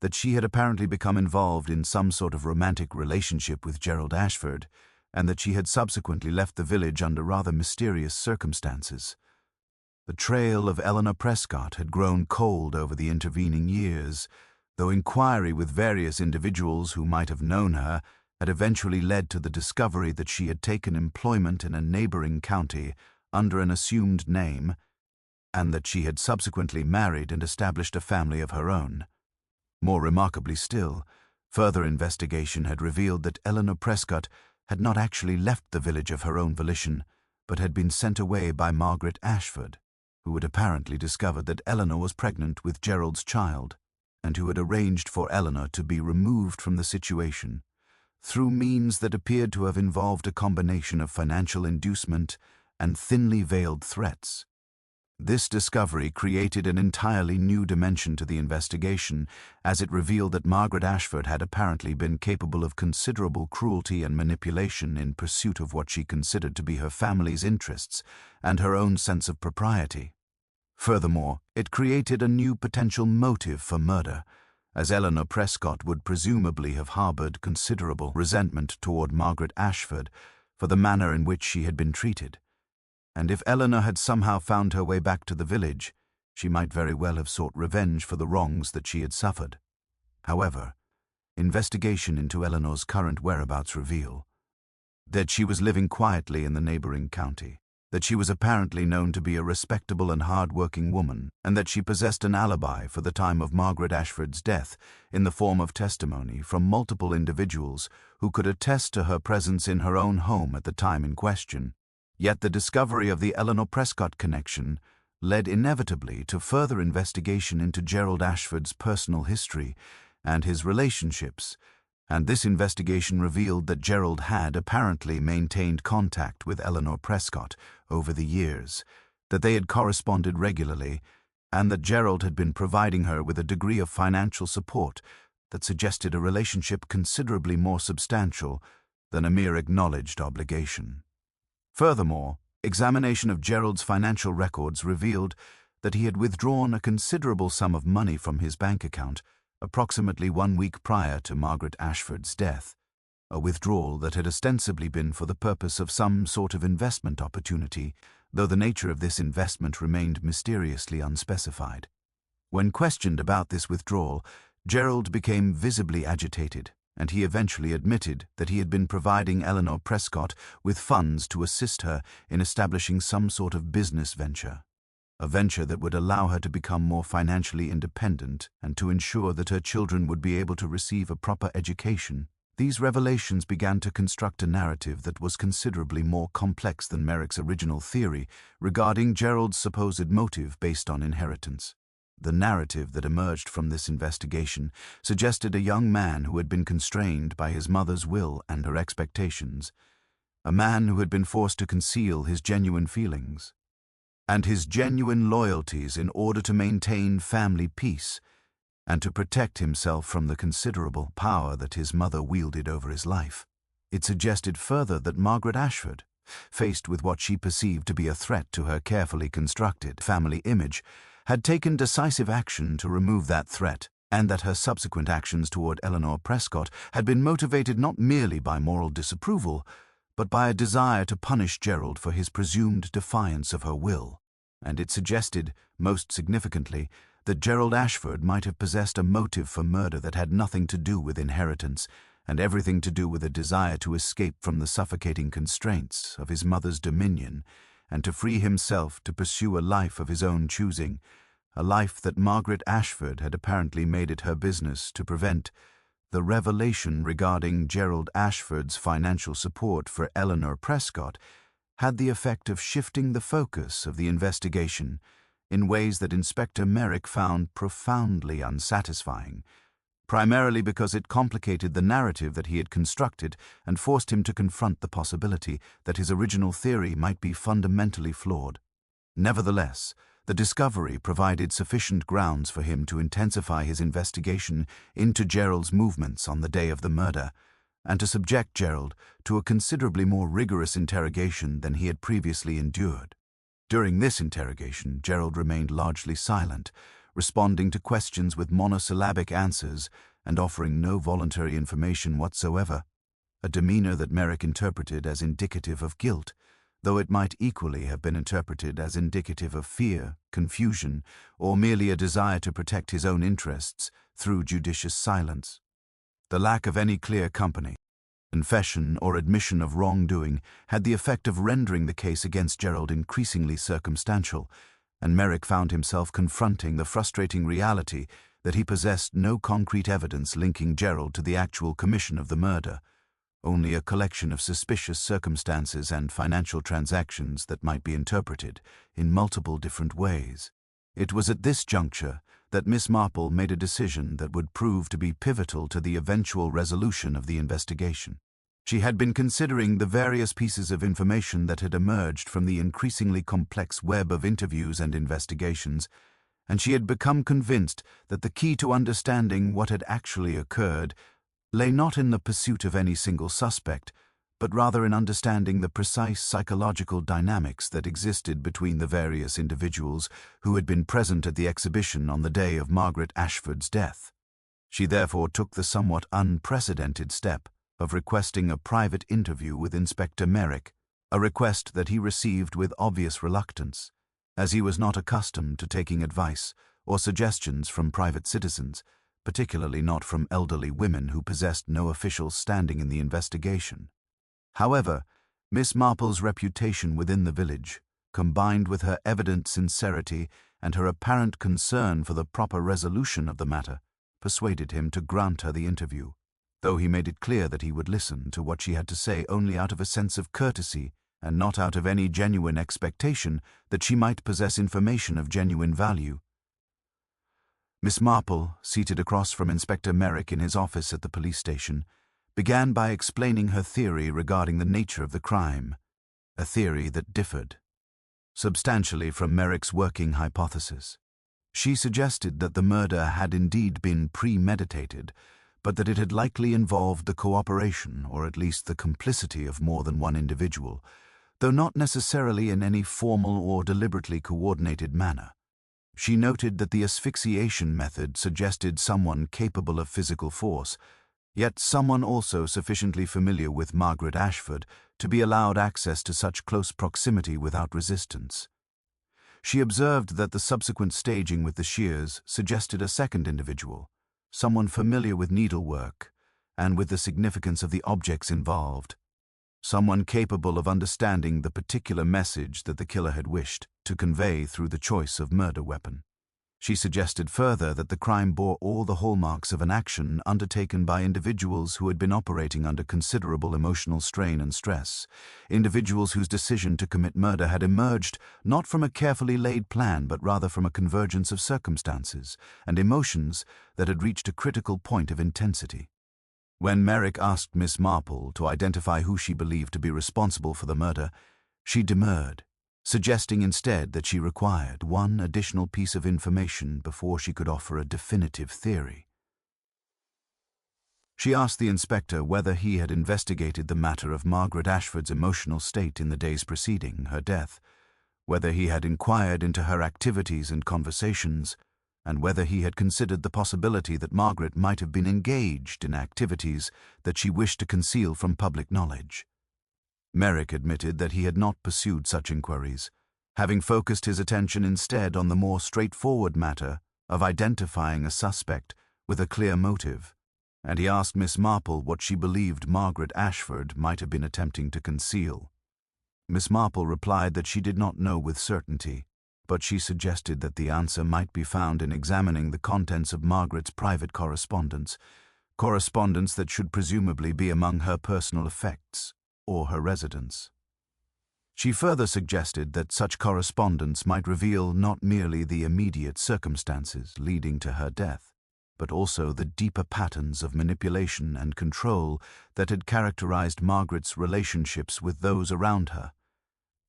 that she had apparently become involved in some sort of romantic relationship with Gerald Ashford, and that she had subsequently left the village under rather mysterious circumstances. The trail of Eleanor Prescott had grown cold over the intervening years, though inquiry with various individuals who might have known her had eventually led to the discovery that she had taken employment in a neighboring county under an assumed name, and that she had subsequently married and established a family of her own. More remarkably still, further investigation had revealed that Eleanor Prescott had not actually left the village of her own volition, but had been sent away by Margaret Ashford, who had apparently discovered that Eleanor was pregnant with Gerald's child, and who had arranged for Eleanor to be removed from the situation through means that appeared to have involved a combination of financial inducement and thinly veiled threats. This discovery created an entirely new dimension to the investigation, as it revealed that Margaret Ashford had apparently been capable of considerable cruelty and manipulation in pursuit of what she considered to be her family's interests and her own sense of propriety. Furthermore, it created a new potential motive for murder, as Eleanor Prescott would presumably have harbored considerable resentment toward Margaret Ashford for the manner in which she had been treated. And if Eleanor had somehow found her way back to the village, she might very well have sought revenge for the wrongs that she had suffered. However, investigation into Eleanor's current whereabouts reveal that she was living quietly in the neighboring county, that she was apparently known to be a respectable and hard-working woman, and that she possessed an alibi for the time of Margaret Ashford's death in the form of testimony from multiple individuals who could attest to her presence in her own home at the time in question. Yet the discovery of the Eleanor Prescott connection led inevitably to further investigation into Gerald Ashford's personal history and his relationships, and this investigation revealed that Gerald had apparently maintained contact with Eleanor Prescott over the years, that they had corresponded regularly, and that Gerald had been providing her with a degree of financial support that suggested a relationship considerably more substantial than a mere acknowledged obligation. Furthermore, examination of Gerald's financial records revealed that he had withdrawn a considerable sum of money from his bank account approximately 1 week prior to Margaret Ashford's death, a withdrawal that had ostensibly been for the purpose of some sort of investment opportunity, though the nature of this investment remained mysteriously unspecified. When questioned about this withdrawal, Gerald became visibly agitated, and he eventually admitted that he had been providing Eleanor Prescott with funds to assist her in establishing some sort of business venture, a venture that would allow her to become more financially independent and to ensure that her children would be able to receive a proper education. These revelations began to construct a narrative that was considerably more complex than Merrick's original theory regarding Gerald's supposed motive based on inheritance. The narrative that emerged from this investigation suggested a young man who had been constrained by his mother's will and her expectations, a man who had been forced to conceal his genuine feelings and his genuine loyalties in order to maintain family peace and to protect himself from the considerable power that his mother wielded over his life. It suggested further that Margaret Ashford, faced with what she perceived to be a threat to her carefully constructed family image, had taken decisive action to remove that threat, and that her subsequent actions toward Eleanor Prescott had been motivated not merely by moral disapproval, but by a desire to punish Gerald for his presumed defiance of her will. And it suggested, most significantly, that Gerald Ashford might have possessed a motive for murder that had nothing to do with inheritance and everything to do with a desire to escape from the suffocating constraints of his mother's dominion and to free himself to pursue a life of his own choosing, a life that Margaret Ashford had apparently made it her business to prevent. The revelation regarding Gerald Ashford's financial support for Eleanor Prescott had the effect of shifting the focus of the investigation in ways that Inspector Merrick found profoundly unsatisfying, primarily because it complicated the narrative that he had constructed and forced him to confront the possibility that his original theory might be fundamentally flawed. Nevertheless, the discovery provided sufficient grounds for him to intensify his investigation into Gerald's movements on the day of the murder, and to subject Gerald to a considerably more rigorous interrogation than he had previously endured. During this interrogation, Gerald remained largely silent, responding to questions with monosyllabic answers and offering no voluntary information whatsoever, a demeanor that Merrick interpreted as indicative of guilt, though it might equally have been interpreted as indicative of fear, confusion, or merely a desire to protect his own interests through judicious silence. The lack of any clear company, confession, or admission of wrongdoing had the effect of rendering the case against Gerald increasingly circumstantial, and Merrick found himself confronting the frustrating reality that he possessed no concrete evidence linking Gerald to the actual commission of the murder, only a collection of suspicious circumstances and financial transactions that might be interpreted in multiple different ways. It was at this juncture that Miss Marple made a decision that would prove to be pivotal to the eventual resolution of the investigation. She had been considering the various pieces of information that had emerged from the increasingly complex web of interviews and investigations, and she had become convinced that the key to understanding what had actually occurred lay not in the pursuit of any single suspect, but rather in understanding the precise psychological dynamics that existed between the various individuals who had been present at the exhibition on the day of Margaret Ashford's death. She therefore took the somewhat unprecedented step of requesting a private interview with Inspector Merrick, a request that he received with obvious reluctance, as he was not accustomed to taking advice or suggestions from private citizens, particularly not from elderly women who possessed no official standing in the investigation. However, Miss Marple's reputation within the village, combined with her evident sincerity and her apparent concern for the proper resolution of the matter, persuaded him to grant her the interview, though he made it clear that he would listen to what she had to say only out of a sense of courtesy and not out of any genuine expectation that she might possess information of genuine value. Miss Marple, seated across from Inspector Merrick in his office at the police station, began by explaining her theory regarding the nature of the crime, a theory that differed substantially from Merrick's working hypothesis. She suggested that the murder had indeed been premeditated, but that it had likely involved the cooperation, or at least the complicity, of more than one individual, though not necessarily in any formal or deliberately coordinated manner. She noted that the asphyxiation method suggested someone capable of physical force, yet someone also sufficiently familiar with Margaret Ashford to be allowed access to such close proximity without resistance. She observed that the subsequent staging with the shears suggested a second individual, someone familiar with needlework and with the significance of the objects involved, someone capable of understanding the particular message that the killer had wished to convey through the choice of murder weapon. She suggested further that the crime bore all the hallmarks of an action undertaken by individuals who had been operating under considerable emotional strain and stress, individuals whose decision to commit murder had emerged not from a carefully laid plan but rather from a convergence of circumstances and emotions that had reached a critical point of intensity. When Merrick asked Miss Marple to identify who she believed to be responsible for the murder, she demurred, suggesting instead that she required one additional piece of information before she could offer a definitive theory. She asked the inspector whether he had investigated the matter of Margaret Ashford's emotional state in the days preceding her death, whether he had inquired into her activities and conversations, and whether he had considered the possibility that Margaret might have been engaged in activities that she wished to conceal from public knowledge. Merrick admitted that he had not pursued such inquiries, having focused his attention instead on the more straightforward matter of identifying a suspect with a clear motive, and he asked Miss Marple what she believed Margaret Ashford might have been attempting to conceal. Miss Marple replied that she did not know with certainty, but she suggested that the answer might be found in examining the contents of Margaret's private correspondence that should presumably be among her personal effects or her residence. She further suggested that such correspondence might reveal not merely the immediate circumstances leading to her death, but also the deeper patterns of manipulation and control that had characterized Margaret's relationships with those around her.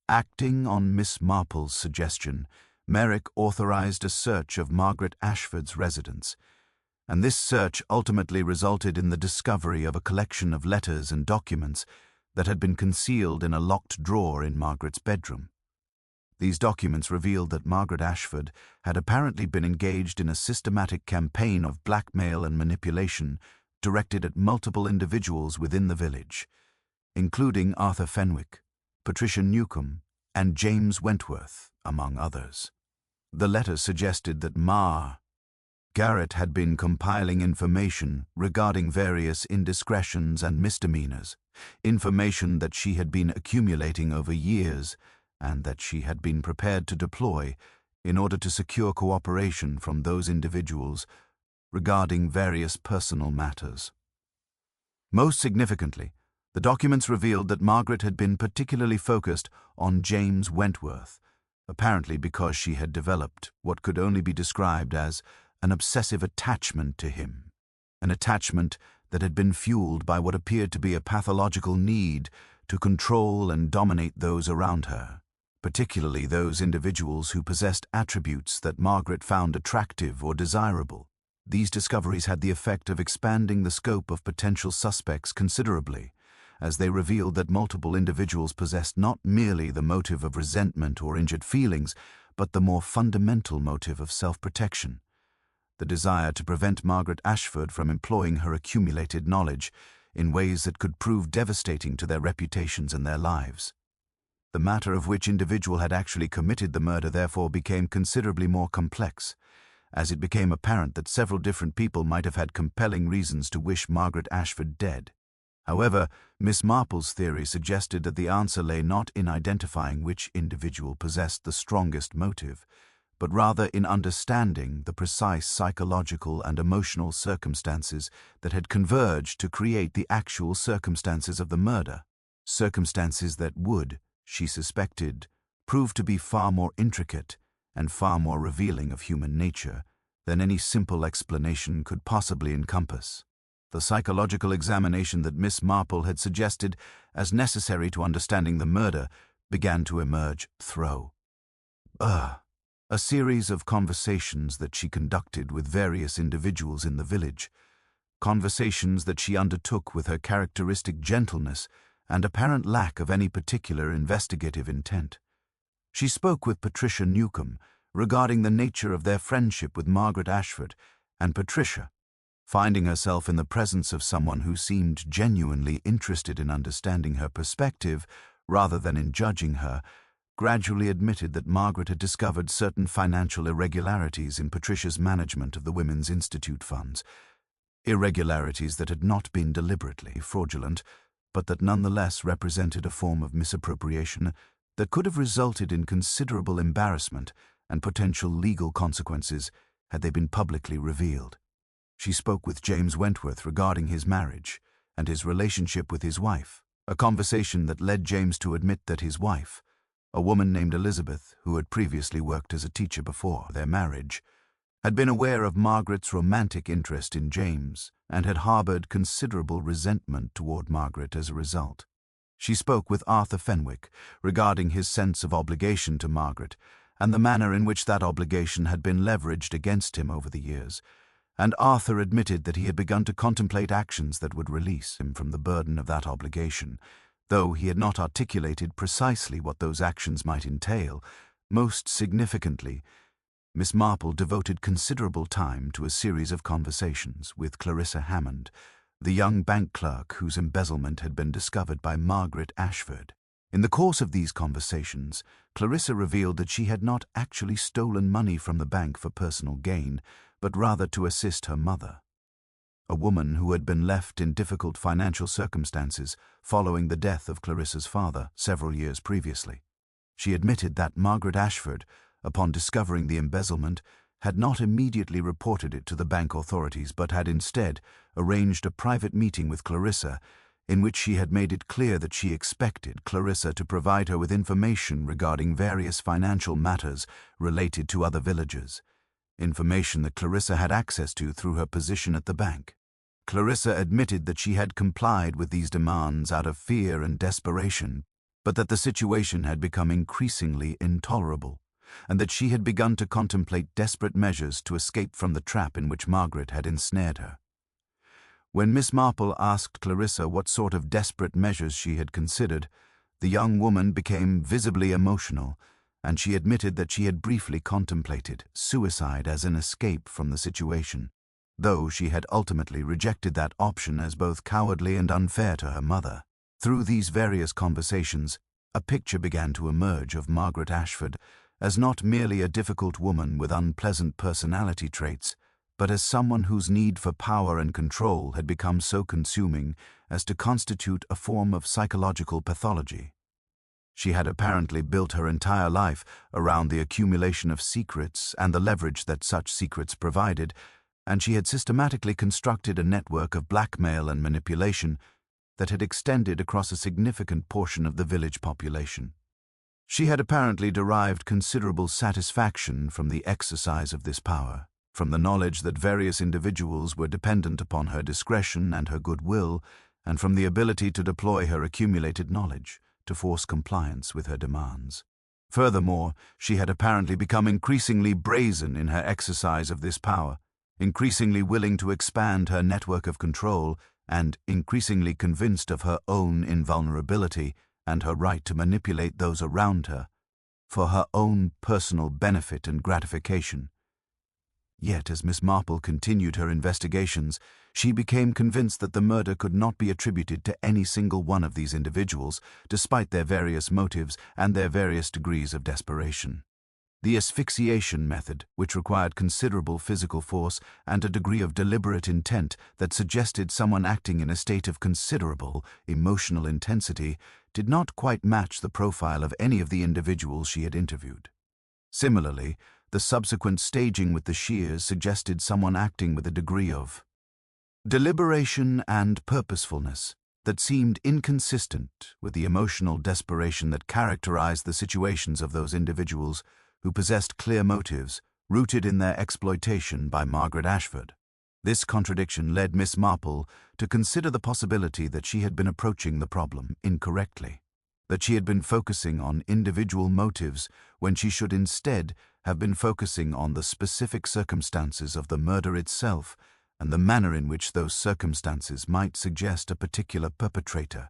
Acting on Miss Marple's suggestion, Merrick authorized a search of Margaret Ashford's residence, and this search ultimately resulted in the discovery of a collection of letters and documents that had been concealed in a locked drawer in Margaret's bedroom. These documents revealed that Margaret Ashford had apparently been engaged in a systematic campaign of blackmail and manipulation directed at multiple individuals within the village, including Arthur Fenwick, Patricia Newcomb, and James Wentworth, among others. The letters suggested that Garrett had been compiling information regarding various indiscretions and misdemeanors, information that she had been accumulating over years and that she had been prepared to deploy in order to secure cooperation from those individuals regarding various personal matters. Most significantly, the documents revealed that Margaret had been particularly focused on James Wentworth, apparently because she had developed what could only be described as an obsessive attachment to him, an attachment that had been fueled by what appeared to be a pathological need to control and dominate those around her, particularly those individuals who possessed attributes that Margaret found attractive or desirable. These discoveries had the effect of expanding the scope of potential suspects considerably, as they revealed that multiple individuals possessed not merely the motive of resentment or injured feelings, but the more fundamental motive of self-protection, the desire to prevent Margaret Ashford from employing her accumulated knowledge in ways that could prove devastating to their reputations and their lives. The matter of which individual had actually committed the murder therefore became considerably more complex, as it became apparent that several different people might have had compelling reasons to wish Margaret Ashford dead. However, Miss Marple's theory suggested that the answer lay not in identifying which individual possessed the strongest motive, but rather in understanding the precise psychological and emotional circumstances that had converged to create the actual circumstances of the murder, circumstances that would, she suspected, prove to be far more intricate and far more revealing of human nature than any simple explanation could possibly encompass. The psychological examination that Miss Marple had suggested as necessary to understanding the murder began to emerge through a series of conversations that she conducted with various individuals in the village, conversations that she undertook with her characteristic gentleness and apparent lack of any particular investigative intent. She spoke with Patricia Newcomb regarding the nature of their friendship with Margaret Ashford, and Patricia, finding herself in the presence of someone who seemed genuinely interested in understanding her perspective rather than in judging her, gradually admitted that Margaret had discovered certain financial irregularities in Patricia's management of the Women's Institute funds, irregularities that had not been deliberately fraudulent, but that nonetheless represented a form of misappropriation that could have resulted in considerable embarrassment and potential legal consequences had they been publicly revealed. She spoke with James Wentworth regarding his marriage and his relationship with his wife, a conversation that led James to admit that his wife, a woman named Elizabeth, who had previously worked as a teacher before their marriage, had been aware of Margaret's romantic interest in James and had harbored considerable resentment toward Margaret as a result. She spoke with Arthur Fenwick regarding his sense of obligation to Margaret and the manner in which that obligation had been leveraged against him over the years, and Arthur admitted that he had begun to contemplate actions that would release him from the burden of that obligation, though he had not articulated precisely what those actions might entail. Most significantly, Miss Marple devoted considerable time to a series of conversations with Clarissa Hammond, the young bank clerk whose embezzlement had been discovered by Margaret Ashford. In the course of these conversations, Clarissa revealed that she had not actually stolen money from the bank for personal gain, but rather to assist her mother, a woman who had been left in difficult financial circumstances following the death of Clarissa's father several years previously. She admitted that Margaret Ashford, upon discovering the embezzlement, had not immediately reported it to the bank authorities but had instead arranged a private meeting with Clarissa in which she had made it clear that she expected Clarissa to provide her with information regarding various financial matters related to other villagers, information that Clarissa had access to through her position at the bank. Clarissa admitted that she had complied with these demands out of fear and desperation, but that the situation had become increasingly intolerable, and that she had begun to contemplate desperate measures to escape from the trap in which Margaret had ensnared her. When Miss Marple asked Clarissa what sort of desperate measures she had considered, the young woman became visibly emotional, and she admitted that she had briefly contemplated suicide as an escape from the situation, though she had ultimately rejected that option as both cowardly and unfair to her mother. Through these various conversations, a picture began to emerge of Margaret Ashford as not merely a difficult woman with unpleasant personality traits, but as someone whose need for power and control had become so consuming as to constitute a form of psychological pathology. She had apparently built her entire life around the accumulation of secrets and the leverage that such secrets provided, and she had systematically constructed a network of blackmail and manipulation that had extended across a significant portion of the village population. She had apparently derived considerable satisfaction from the exercise of this power, from the knowledge that various individuals were dependent upon her discretion and her goodwill, and from the ability to deploy her accumulated knowledge to force compliance with her demands. Furthermore, she had apparently become increasingly brazen in her exercise of this power, increasingly willing to expand her network of control, and increasingly convinced of her own invulnerability and her right to manipulate those around her for her own personal benefit and gratification. Yet, as Miss Marple continued her investigations, she became convinced that the murder could not be attributed to any single one of these individuals, despite their various motives and their various degrees of desperation. The asphyxiation method, which required considerable physical force and a degree of deliberate intent that suggested someone acting in a state of considerable emotional intensity, did not quite match the profile of any of the individuals she had interviewed. Similarly, the subsequent staging with the shears suggested someone acting with a degree of deliberation and purposefulness that seemed inconsistent with the emotional desperation that characterized the situations of those individuals who possessed clear motives rooted in their exploitation by Margaret Ashford. This contradiction led Miss Marple to consider the possibility that she had been approaching the problem incorrectly, that she had been focusing on individual motives when she should instead have been focusing on the specific circumstances of the murder itself and the manner in which those circumstances might suggest a particular perpetrator.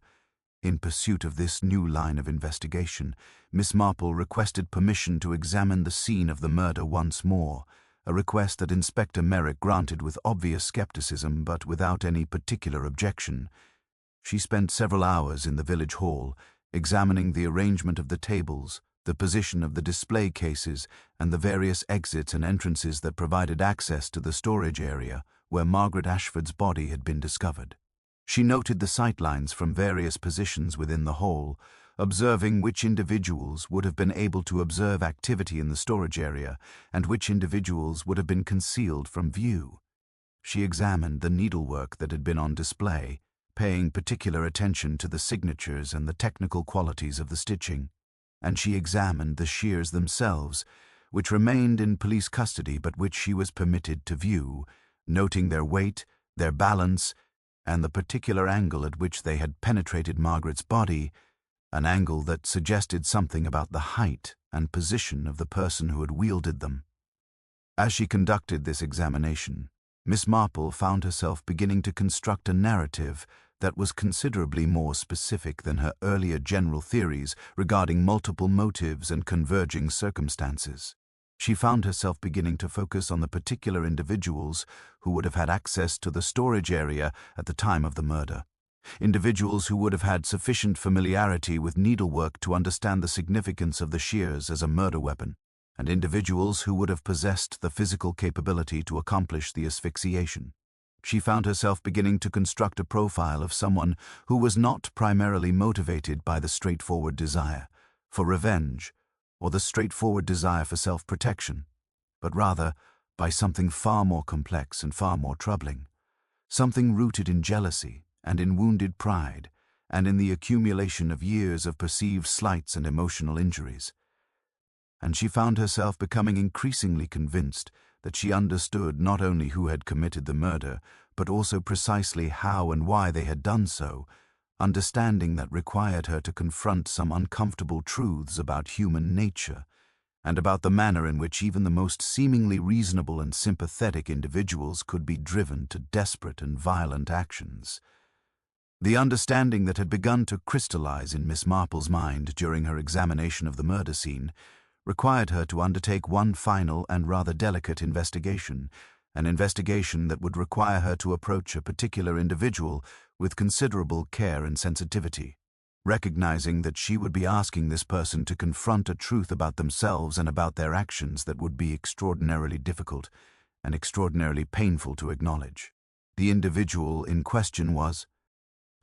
In pursuit of this new line of investigation, Miss Marple requested permission to examine the scene of the murder once more, a request that Inspector Merrick granted with obvious skepticism but without any particular objection. She spent several hours in the village hall, examining the arrangement of the tables, the position of the display cases, and the various exits and entrances that provided access to the storage area where Margaret Ashford's body had been discovered. She noted the sightlines from various positions within the hall, observing which individuals would have been able to observe activity in the storage area and which individuals would have been concealed from view. She examined the needlework that had been on display, paying particular attention to the signatures and the technical qualities of the stitching, and she examined the shears themselves, which remained in police custody but which she was permitted to view, noting their weight, their balance, and the particular angle at which they had penetrated Margaret's body, an angle that suggested something about the height and position of the person who had wielded them. As she conducted this examination, Miss Marple found herself beginning to construct a narrative that was considerably more specific than her earlier general theories regarding multiple motives and converging circumstances. She found herself beginning to focus on the particular individuals who would have had access to the storage area at the time of the murder. Individuals who would have had sufficient familiarity with needlework to understand the significance of the shears as a murder weapon, and individuals who would have possessed the physical capability to accomplish the asphyxiation. She found herself beginning to construct a profile of someone who was not primarily motivated by the straightforward desire for revenge or the straightforward desire for self-protection, but rather by something far more complex and far more troubling, something rooted in jealousy and in wounded pride and in the accumulation of years of perceived slights and emotional injuries. And she found herself becoming increasingly convinced that she understood not only who had committed the murder, but also precisely how and why they had done so, understanding that required her to confront some uncomfortable truths about human nature and about the manner in which even the most seemingly reasonable and sympathetic individuals could be driven to desperate and violent actions. The understanding that had begun to crystallize in Miss Marple's mind during her examination of the murder scene required her to undertake one final and rather delicate investigation, an investigation that would require her to approach a particular individual with considerable care and sensitivity, recognizing that she would be asking this person to confront a truth about themselves and about their actions that would be extraordinarily difficult and extraordinarily painful to acknowledge. The individual in question was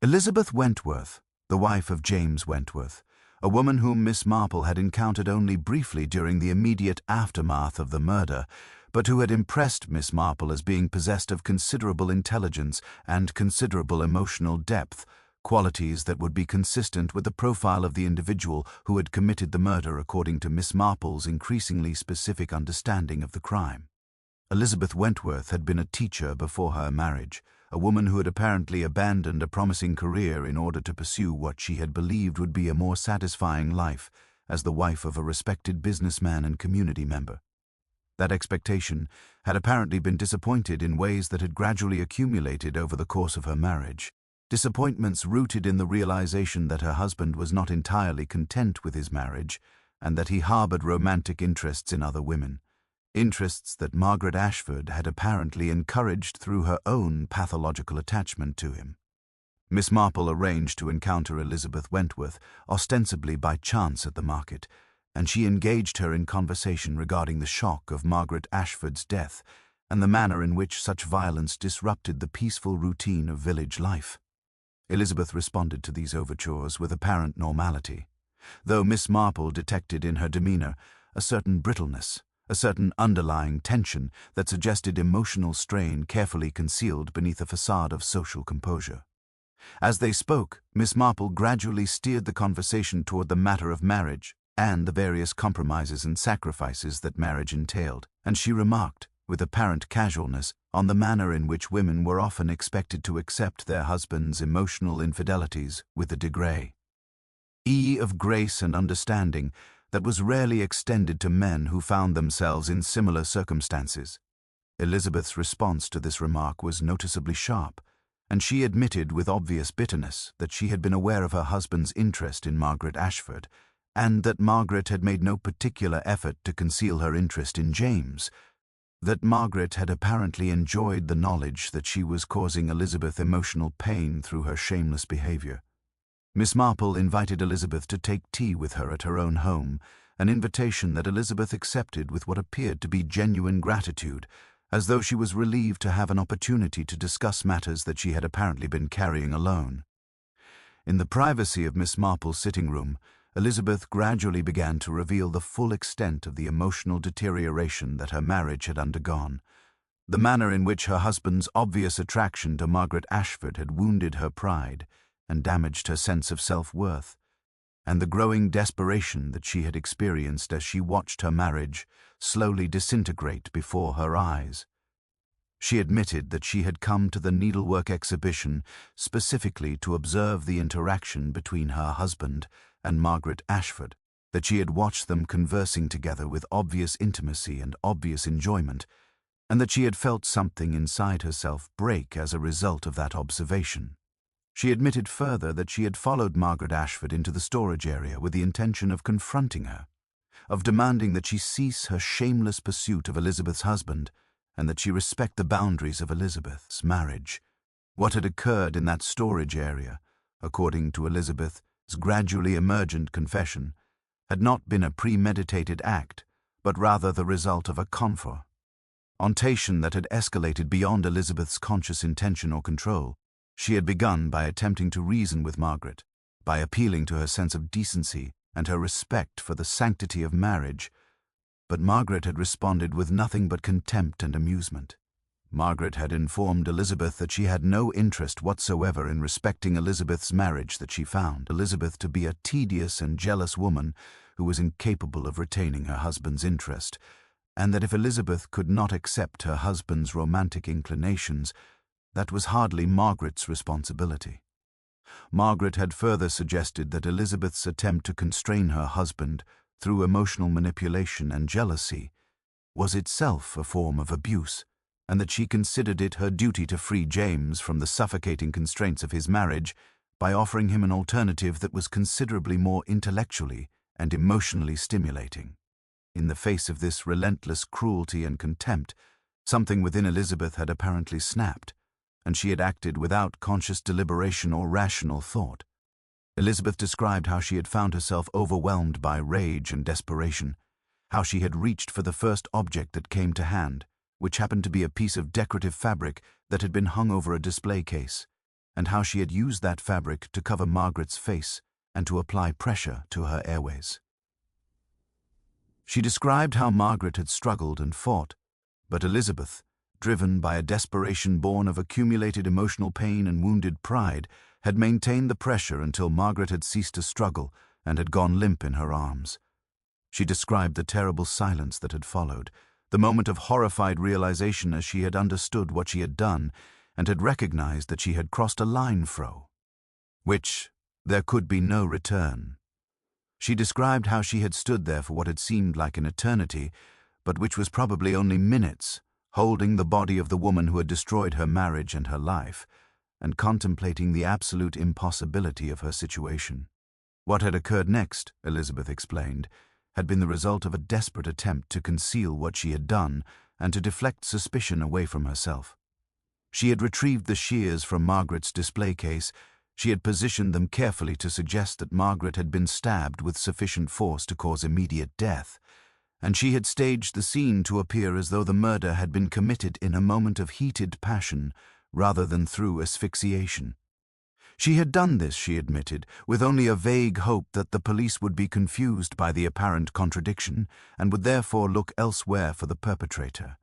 Elizabeth Wentworth, the wife of James Wentworth, a woman whom Miss Marple had encountered only briefly during the immediate aftermath of the murder, but who had impressed Miss Marple as being possessed of considerable intelligence and considerable emotional depth, qualities that would be consistent with the profile of the individual who had committed the murder according to Miss Marple's increasingly specific understanding of the crime. Elizabeth Wentworth had been a teacher before her marriage, a woman who had apparently abandoned a promising career in order to pursue what she had believed would be a more satisfying life as the wife of a respected businessman and community member. That expectation had apparently been disappointed in ways that had gradually accumulated over the course of her marriage, disappointments rooted in the realization that her husband was not entirely content with his marriage and that he harbored romantic interests in other women. Interests that Margaret Ashford had apparently encouraged through her own pathological attachment to him. Miss Marple arranged to encounter Elizabeth Wentworth, ostensibly by chance at the market, and she engaged her in conversation regarding the shock of Margaret Ashford's death and the manner in which such violence disrupted the peaceful routine of village life. Elizabeth responded to these overtures with apparent normality, though Miss Marple detected in her demeanor a certain brittleness, a certain underlying tension that suggested emotional strain carefully concealed beneath a facade of social composure. As they spoke, Miss Marple gradually steered the conversation toward the matter of marriage and the various compromises and sacrifices that marriage entailed, and she remarked, with apparent casualness, on the manner in which women were often expected to accept their husbands' emotional infidelities with a degree of grace and understanding that was rarely extended to men who found themselves in similar circumstances. Elizabeth's response to this remark was noticeably sharp, and she admitted with obvious bitterness that she had been aware of her husband's interest in Margaret Ashford, and that Margaret had made no particular effort to conceal her interest in James, that Margaret had apparently enjoyed the knowledge that she was causing Elizabeth emotional pain through her shameless behavior. Miss Marple invited Elizabeth to take tea with her at her own home, an invitation that Elizabeth accepted with what appeared to be genuine gratitude, as though she was relieved to have an opportunity to discuss matters that she had apparently been carrying alone. In the privacy of Miss Marple's sitting room, Elizabeth gradually began to reveal the full extent of the emotional deterioration that her marriage had undergone, the manner in which her husband's obvious attraction to Margaret Ashford had wounded her pride and damaged her sense of self-worth, and the growing desperation that she had experienced as she watched her marriage slowly disintegrate before her eyes. She admitted that she had come to the needlework exhibition specifically to observe the interaction between her husband and Margaret Ashford, that she had watched them conversing together with obvious intimacy and obvious enjoyment, and that she had felt something inside herself break as a result of that observation. She admitted further that she had followed Margaret Ashford into the storage area with the intention of confronting her, of demanding that she cease her shameless pursuit of Elizabeth's husband, and that she respect the boundaries of Elizabeth's marriage. What had occurred in that storage area, according to Elizabeth's gradually emergent confession, had not been a premeditated act, but rather the result of a confrontation that had escalated beyond Elizabeth's conscious intention or control. She had begun by attempting to reason with Margaret, by appealing to her sense of decency and her respect for the sanctity of marriage, but Margaret had responded with nothing but contempt and amusement. Margaret had informed Elizabeth that she had no interest whatsoever in respecting Elizabeth's marriage, that she found Elizabeth to be a tedious and jealous woman who was incapable of retaining her husband's interest, and that if Elizabeth could not accept her husband's romantic inclinations, that was hardly Margaret's responsibility. Margaret had further suggested that Elizabeth's attempt to constrain her husband through emotional manipulation and jealousy was itself a form of abuse, and that she considered it her duty to free James from the suffocating constraints of his marriage by offering him an alternative that was considerably more intellectually and emotionally stimulating. In the face of this relentless cruelty and contempt, something within Elizabeth had apparently snapped, and she had acted without conscious deliberation or rational thought. Elizabeth described how she had found herself overwhelmed by rage and desperation, how she had reached for the first object that came to hand, which happened to be a piece of decorative fabric that had been hung over a display case, and how she had used that fabric to cover Margaret's face and to apply pressure to her airways. She described how Margaret had struggled and fought, but Elizabeth, driven by a desperation born of accumulated emotional pain and wounded pride, had maintained the pressure until Margaret had ceased to struggle and had gone limp in her arms. She described the terrible silence that had followed, the moment of horrified realization as she had understood what she had done and had recognized that she had crossed a line from which there could be no return. She described how she had stood there for what had seemed like an eternity, but which was probably only minutes, holding the body of the woman who had destroyed her marriage and her life, and contemplating the absolute impossibility of her situation. What had occurred next, Elizabeth explained, had been the result of a desperate attempt to conceal what she had done and to deflect suspicion away from herself. She had retrieved the shears from Margaret's display case. She had positioned them carefully to suggest that Margaret had been stabbed with sufficient force to cause immediate death, and she had staged the scene to appear as though the murder had been committed in a moment of heated passion rather than through asphyxiation. She had done this, she admitted, with only a vague hope that the police would be confused by the apparent contradiction and would therefore look elsewhere for the perpetrator.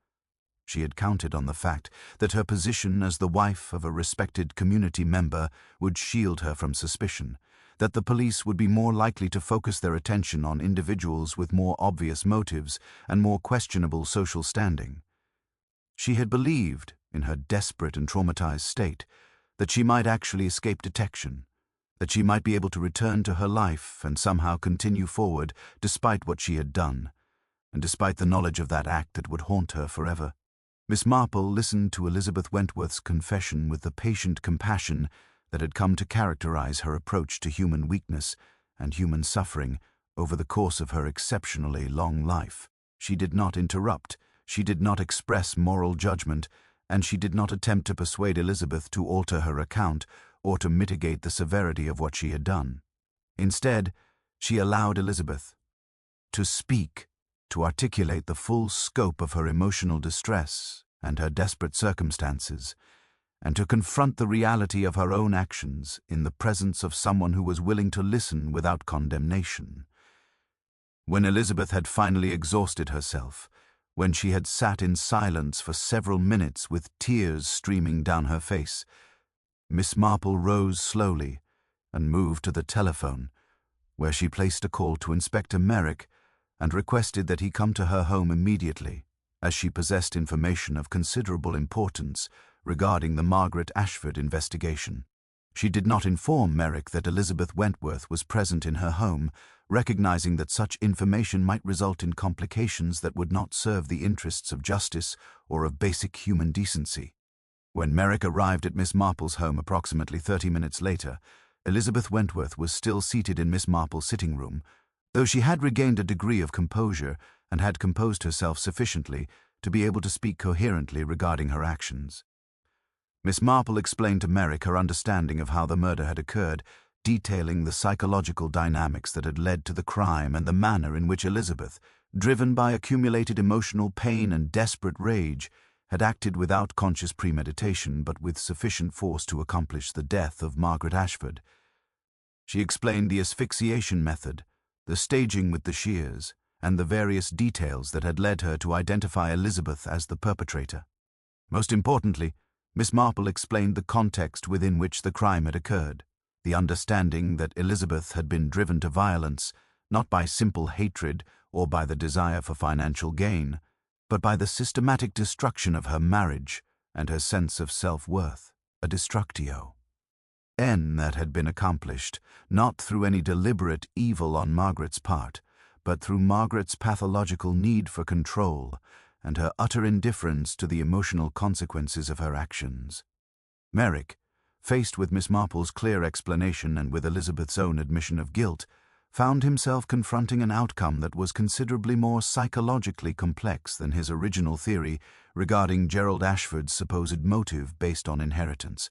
She had counted on the fact that her position as the wife of a respected community member would shield her from suspicion, that the police would be more likely to focus their attention on individuals with more obvious motives and more questionable social standing. She had believed, in her desperate and traumatized state, that she might actually escape detection, that she might be able to return to her life and somehow continue forward despite what she had done, and despite the knowledge of that act that would haunt her forever. Miss Marple listened to Elizabeth Wentworth's confession with the patient compassion that had come to characterize her approach to human weakness and human suffering over the course of her exceptionally long life. She did not interrupt, she did not express moral judgment, and she did not attempt to persuade Elizabeth to alter her account or to mitigate the severity of what she had done. Instead, she allowed Elizabeth to speak, to articulate the full scope of her emotional distress and her desperate circumstances, and to confront the reality of her own actions in the presence of someone who was willing to listen without condemnation. When Elizabeth had finally exhausted herself, when she had sat in silence for several minutes with tears streaming down her face, Miss Marple rose slowly and moved to the telephone, where she placed a call to Inspector Merrick and requested that he come to her home immediately, as she possessed information of considerable importance regarding the Margaret Ashford investigation. She did not inform Merrick that Elizabeth Wentworth was present in her home, recognizing that such information might result in complications that would not serve the interests of justice or of basic human decency. When Merrick arrived at Miss Marple's home approximately 30 minutes later, Elizabeth Wentworth was still seated in Miss Marple's sitting room, though she had regained a degree of composure and had composed herself sufficiently to be able to speak coherently regarding her actions. Miss Marple explained to Merrick her understanding of how the murder had occurred, detailing the psychological dynamics that had led to the crime and the manner in which Elizabeth, driven by accumulated emotional pain and desperate rage, had acted without conscious premeditation but with sufficient force to accomplish the death of Margaret Ashford. She explained the asphyxiation method, the staging with the shears, and the various details that had led her to identify Elizabeth as the perpetrator. Most importantly, Miss Marple explained the context within which the crime had occurred, the understanding that Elizabeth had been driven to violence not by simple hatred or by the desire for financial gain, but by the systematic destruction of her marriage and her sense of self-worth, a destructio. That had been accomplished not through any deliberate evil on Margaret's part, but through Margaret's pathological need for control and her utter indifference to the emotional consequences of her actions. Merrick, faced with Miss Marple's clear explanation and with Elizabeth's own admission of guilt, found himself confronting an outcome that was considerably more psychologically complex than his original theory regarding Gerald Ashford's supposed motive based on inheritance.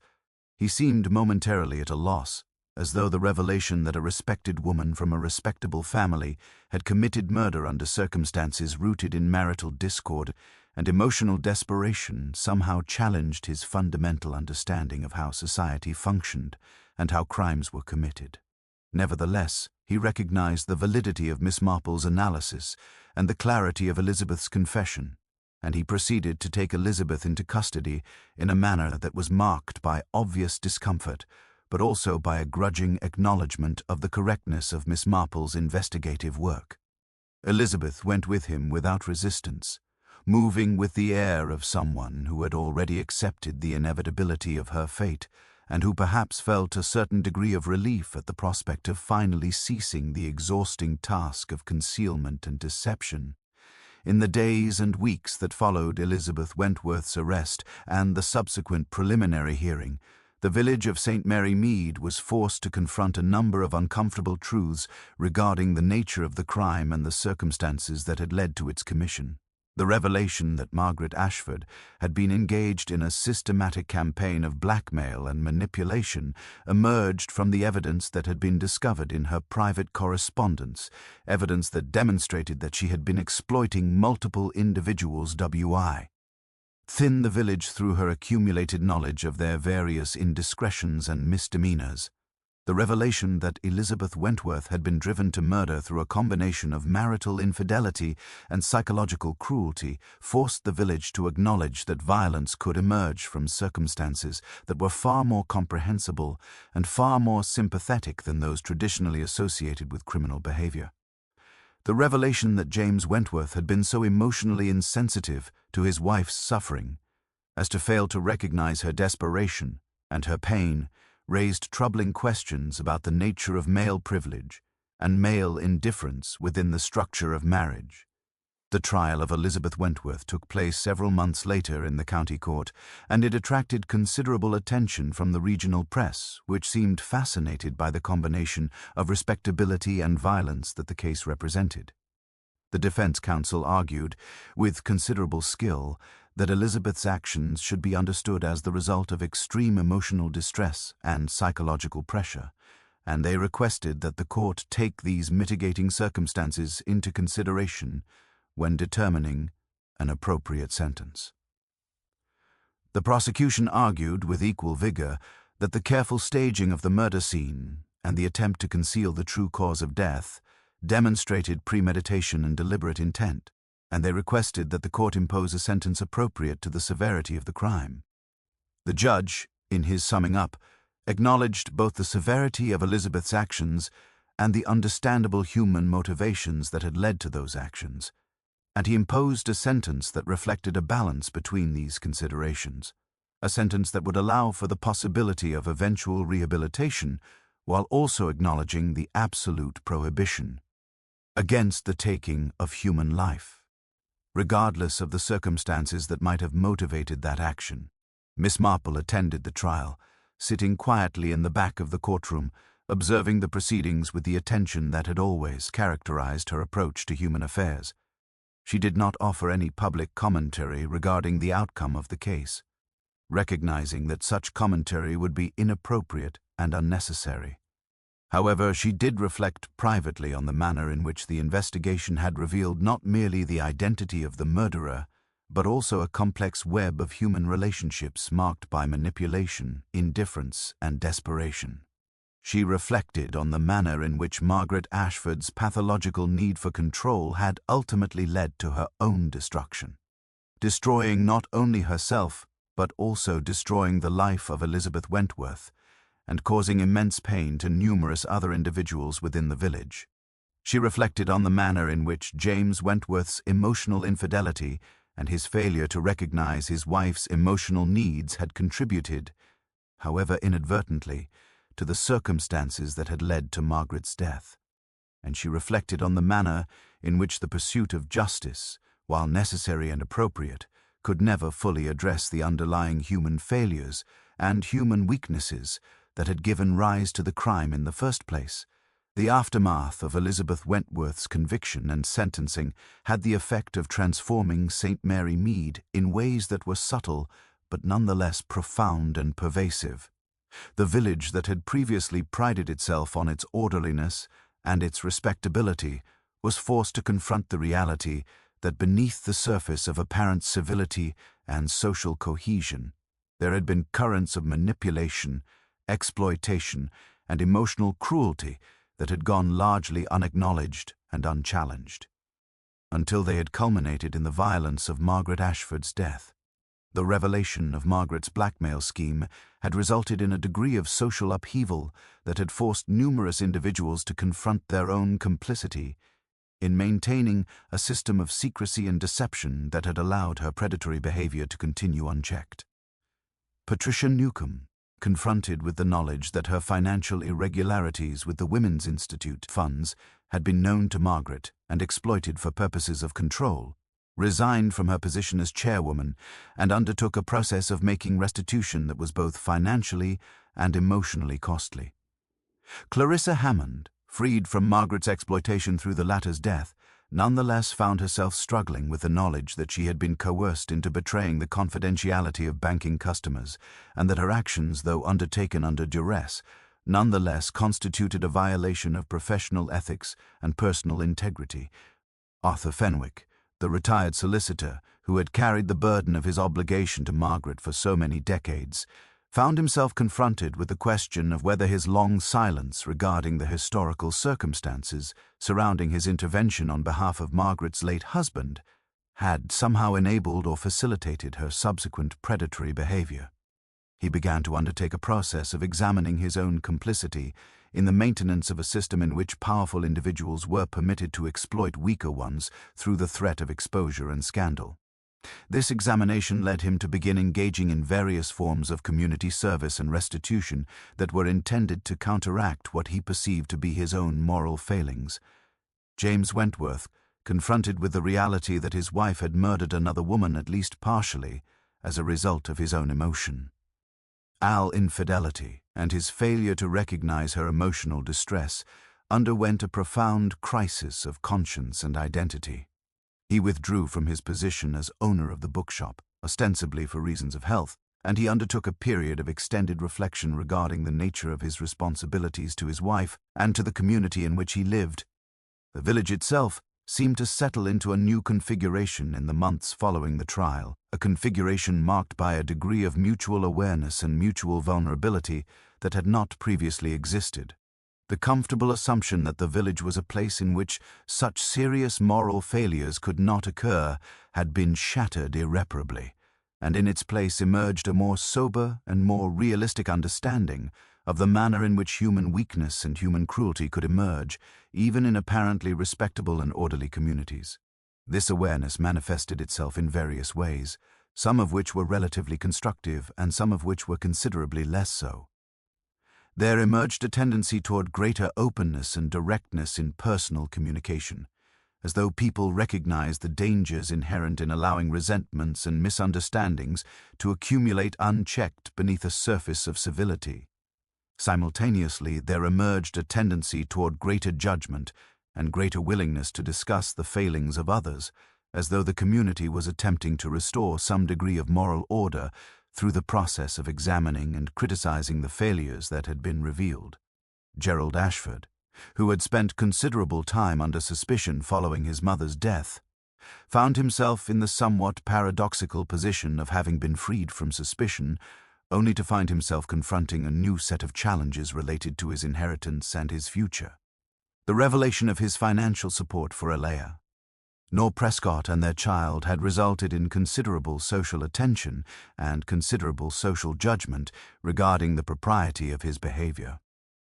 He seemed momentarily at a loss, as though the revelation that a respected woman from a respectable family had committed murder under circumstances rooted in marital discord and emotional desperation somehow challenged his fundamental understanding of how society functioned and how crimes were committed. Nevertheless, he recognized the validity of Miss Marple's analysis and the clarity of Elizabeth's confession, and he proceeded to take Elizabeth into custody in a manner that was marked by obvious discomfort, but also by a grudging acknowledgement of the correctness of Miss Marple's investigative work. Elizabeth went with him without resistance, moving with the air of someone who had already accepted the inevitability of her fate, and who perhaps felt a certain degree of relief at the prospect of finally ceasing the exhausting task of concealment and deception. In the days and weeks that followed Elizabeth Wentworth's arrest and the subsequent preliminary hearing, the village of St. Mary Mead was forced to confront a number of uncomfortable truths regarding the nature of the crime and the circumstances that had led to its commission. The revelation that Margaret Ashford had been engaged in a systematic campaign of blackmail and manipulation emerged from the evidence that had been discovered in her private correspondence, evidence that demonstrated that she had been exploiting multiple individuals' WI. Thin the village through her accumulated knowledge of their various indiscretions and misdemeanors. The revelation that Elizabeth Wentworth had been driven to murder through a combination of marital infidelity and psychological cruelty forced the village to acknowledge that violence could emerge from circumstances that were far more comprehensible and far more sympathetic than those traditionally associated with criminal behavior. The revelation that James Wentworth had been so emotionally insensitive to his wife's suffering as to fail to recognize her desperation and her pain raised troubling questions about the nature of male privilege and male indifference within the structure of marriage. The trial of Elizabeth Wentworth took place several months later in the county court, and it attracted considerable attention from the regional press, which seemed fascinated by the combination of respectability and violence that the case represented. The defense counsel argued, with considerable skill, that Elizabeth's actions should be understood as the result of extreme emotional distress and psychological pressure, and they requested that the court take these mitigating circumstances into consideration when determining an appropriate sentence. The prosecution argued with equal vigor that the careful staging of the murder scene and the attempt to conceal the true cause of death demonstrated premeditation and deliberate intent, and they requested that the court impose a sentence appropriate to the severity of the crime. The judge, in his summing up, acknowledged both the severity of Elizabeth's actions and the understandable human motivations that had led to those actions, and he imposed a sentence that reflected a balance between these considerations, a sentence that would allow for the possibility of eventual rehabilitation while also acknowledging the absolute prohibition against the taking of human life, regardless of the circumstances that might have motivated that action. Miss Marple attended the trial, sitting quietly in the back of the courtroom, observing the proceedings with the attention that had always characterized her approach to human affairs. She did not offer any public commentary regarding the outcome of the case. recognizing that such commentary would be inappropriate and unnecessary. However, she did reflect privately on the manner in which the investigation had revealed not merely the identity of the murderer, but also a complex web of human relationships marked by manipulation, indifference, and desperation. She reflected on the manner in which Margaret Ashford's pathological need for control had ultimately led to her own destruction, destroying not only herself, but also destroying the life of Elizabeth Wentworth, and causing immense pain to numerous other individuals within the village. She reflected on the manner in which James Wentworth's emotional infidelity and his failure to recognize his wife's emotional needs had contributed, however inadvertently, to the circumstances that had led to Margaret's death. And she reflected on the manner in which the pursuit of justice, while necessary and appropriate, could never fully address the underlying human failures and human weaknesses that had given rise to the crime in the first place. The aftermath of Elizabeth Wentworth's conviction and sentencing had the effect of transforming St. Mary Mead in ways that were subtle but nonetheless profound and pervasive. The village that had previously prided itself on its orderliness and its respectability was forced to confront the reality that beneath the surface of apparent civility and social cohesion, there had been currents of manipulation, exploitation, and emotional cruelty that had gone largely unacknowledged and unchallenged, until they had culminated in the violence of Margaret Ashford's death. The revelation of Margaret's blackmail scheme had resulted in a degree of social upheaval that had forced numerous individuals to confront their own complicity in maintaining a system of secrecy and deception that had allowed her predatory behavior to continue unchecked. Patricia Newcomb, confronted with the knowledge that her financial irregularities with the Women's Institute funds had been known to Margaret and exploited for purposes of control, resigned from her position as chairwoman and undertook a process of making restitution that was both financially and emotionally costly. Clarissa Hammond, freed from Margaret's exploitation through the latter's death, nonetheless found herself struggling with the knowledge that she had been coerced into betraying the confidentiality of banking customers, and that her actions, though undertaken under duress, nonetheless constituted a violation of professional ethics and personal integrity. Arthur Fenwick, the retired solicitor who had carried the burden of his obligation to Margaret for so many decades, found himself confronted with the question of whether his long silence regarding the historical circumstances surrounding his intervention on behalf of Margaret's late husband had somehow enabled or facilitated her subsequent predatory behavior. He began to undertake a process of examining his own complicity in the maintenance of a system in which powerful individuals were permitted to exploit weaker ones through the threat of exposure and scandal. This examination led him to begin engaging in various forms of community service and restitution that were intended to counteract what he perceived to be his own moral failings. James Wentworth, confronted with the reality that his wife had murdered another woman at least partially as a result of his own emotion. Al's infidelity and his failure to recognize her emotional distress underwent a profound crisis of conscience and identity. He withdrew from his position as owner of the bookshop, ostensibly for reasons of health, and he undertook a period of extended reflection regarding the nature of his responsibilities to his wife and to the community in which he lived. The village itself seemed to settle into a new configuration in the months following the trial, a configuration marked by a degree of mutual awareness and mutual vulnerability that had not previously existed. The comfortable assumption that the village was a place in which such serious moral failures could not occur had been shattered irreparably, and in its place emerged a more sober and more realistic understanding of the manner in which human weakness and human cruelty could emerge, even in apparently respectable and orderly communities. This awareness manifested itself in various ways, some of which were relatively constructive and some of which were considerably less so. There emerged a tendency toward greater openness and directness in personal communication, as though people recognized the dangers inherent in allowing resentments and misunderstandings to accumulate unchecked beneath a surface of civility. Simultaneously, there emerged a tendency toward greater judgment and greater willingness to discuss the failings of others, as though the community was attempting to restore some degree of moral order through the process of examining and criticizing the failures that had been revealed. Gerald Ashford, who had spent considerable time under suspicion following his mother's death, found himself in the somewhat paradoxical position of having been freed from suspicion, only to find himself confronting a new set of challenges related to his inheritance and his future. The revelation of his financial support for Alea, Nor Prescott and their child had resulted in considerable social attention and considerable social judgment regarding the propriety of his behavior.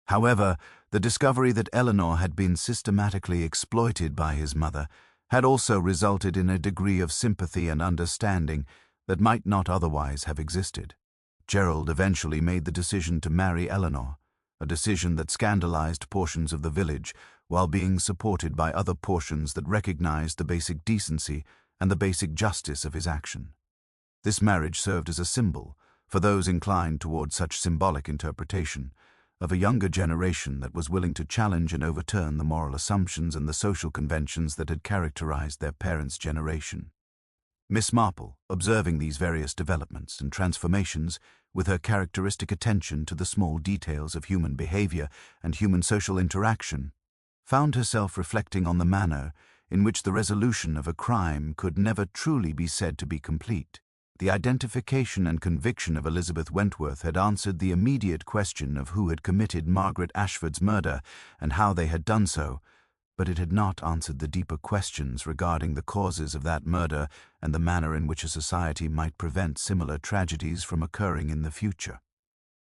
However, the discovery that Eleanor had been systematically exploited by his mother had also resulted in a degree of sympathy and understanding that might not otherwise have existed. Gerald eventually made the decision to marry Eleanor, a decision that scandalized portions of the village while being supported by other portions that recognized the basic decency and the basic justice of his action. This marriage served as a symbol, for those inclined toward such symbolic interpretation, of a younger generation that was willing to challenge and overturn the moral assumptions and the social conventions that had characterized their parents' generation. Miss Marple, observing these various developments and transformations with her characteristic attention to the small details of human behavior and human social interaction, found herself reflecting on the manner in which the resolution of a crime could never truly be said to be complete. The identification and conviction of Elizabeth Wentworth had answered the immediate question of who had committed Margaret Ashford's murder and how they had done so, but it had not answered the deeper questions regarding the causes of that murder and the manner in which a society might prevent similar tragedies from occurring in the future.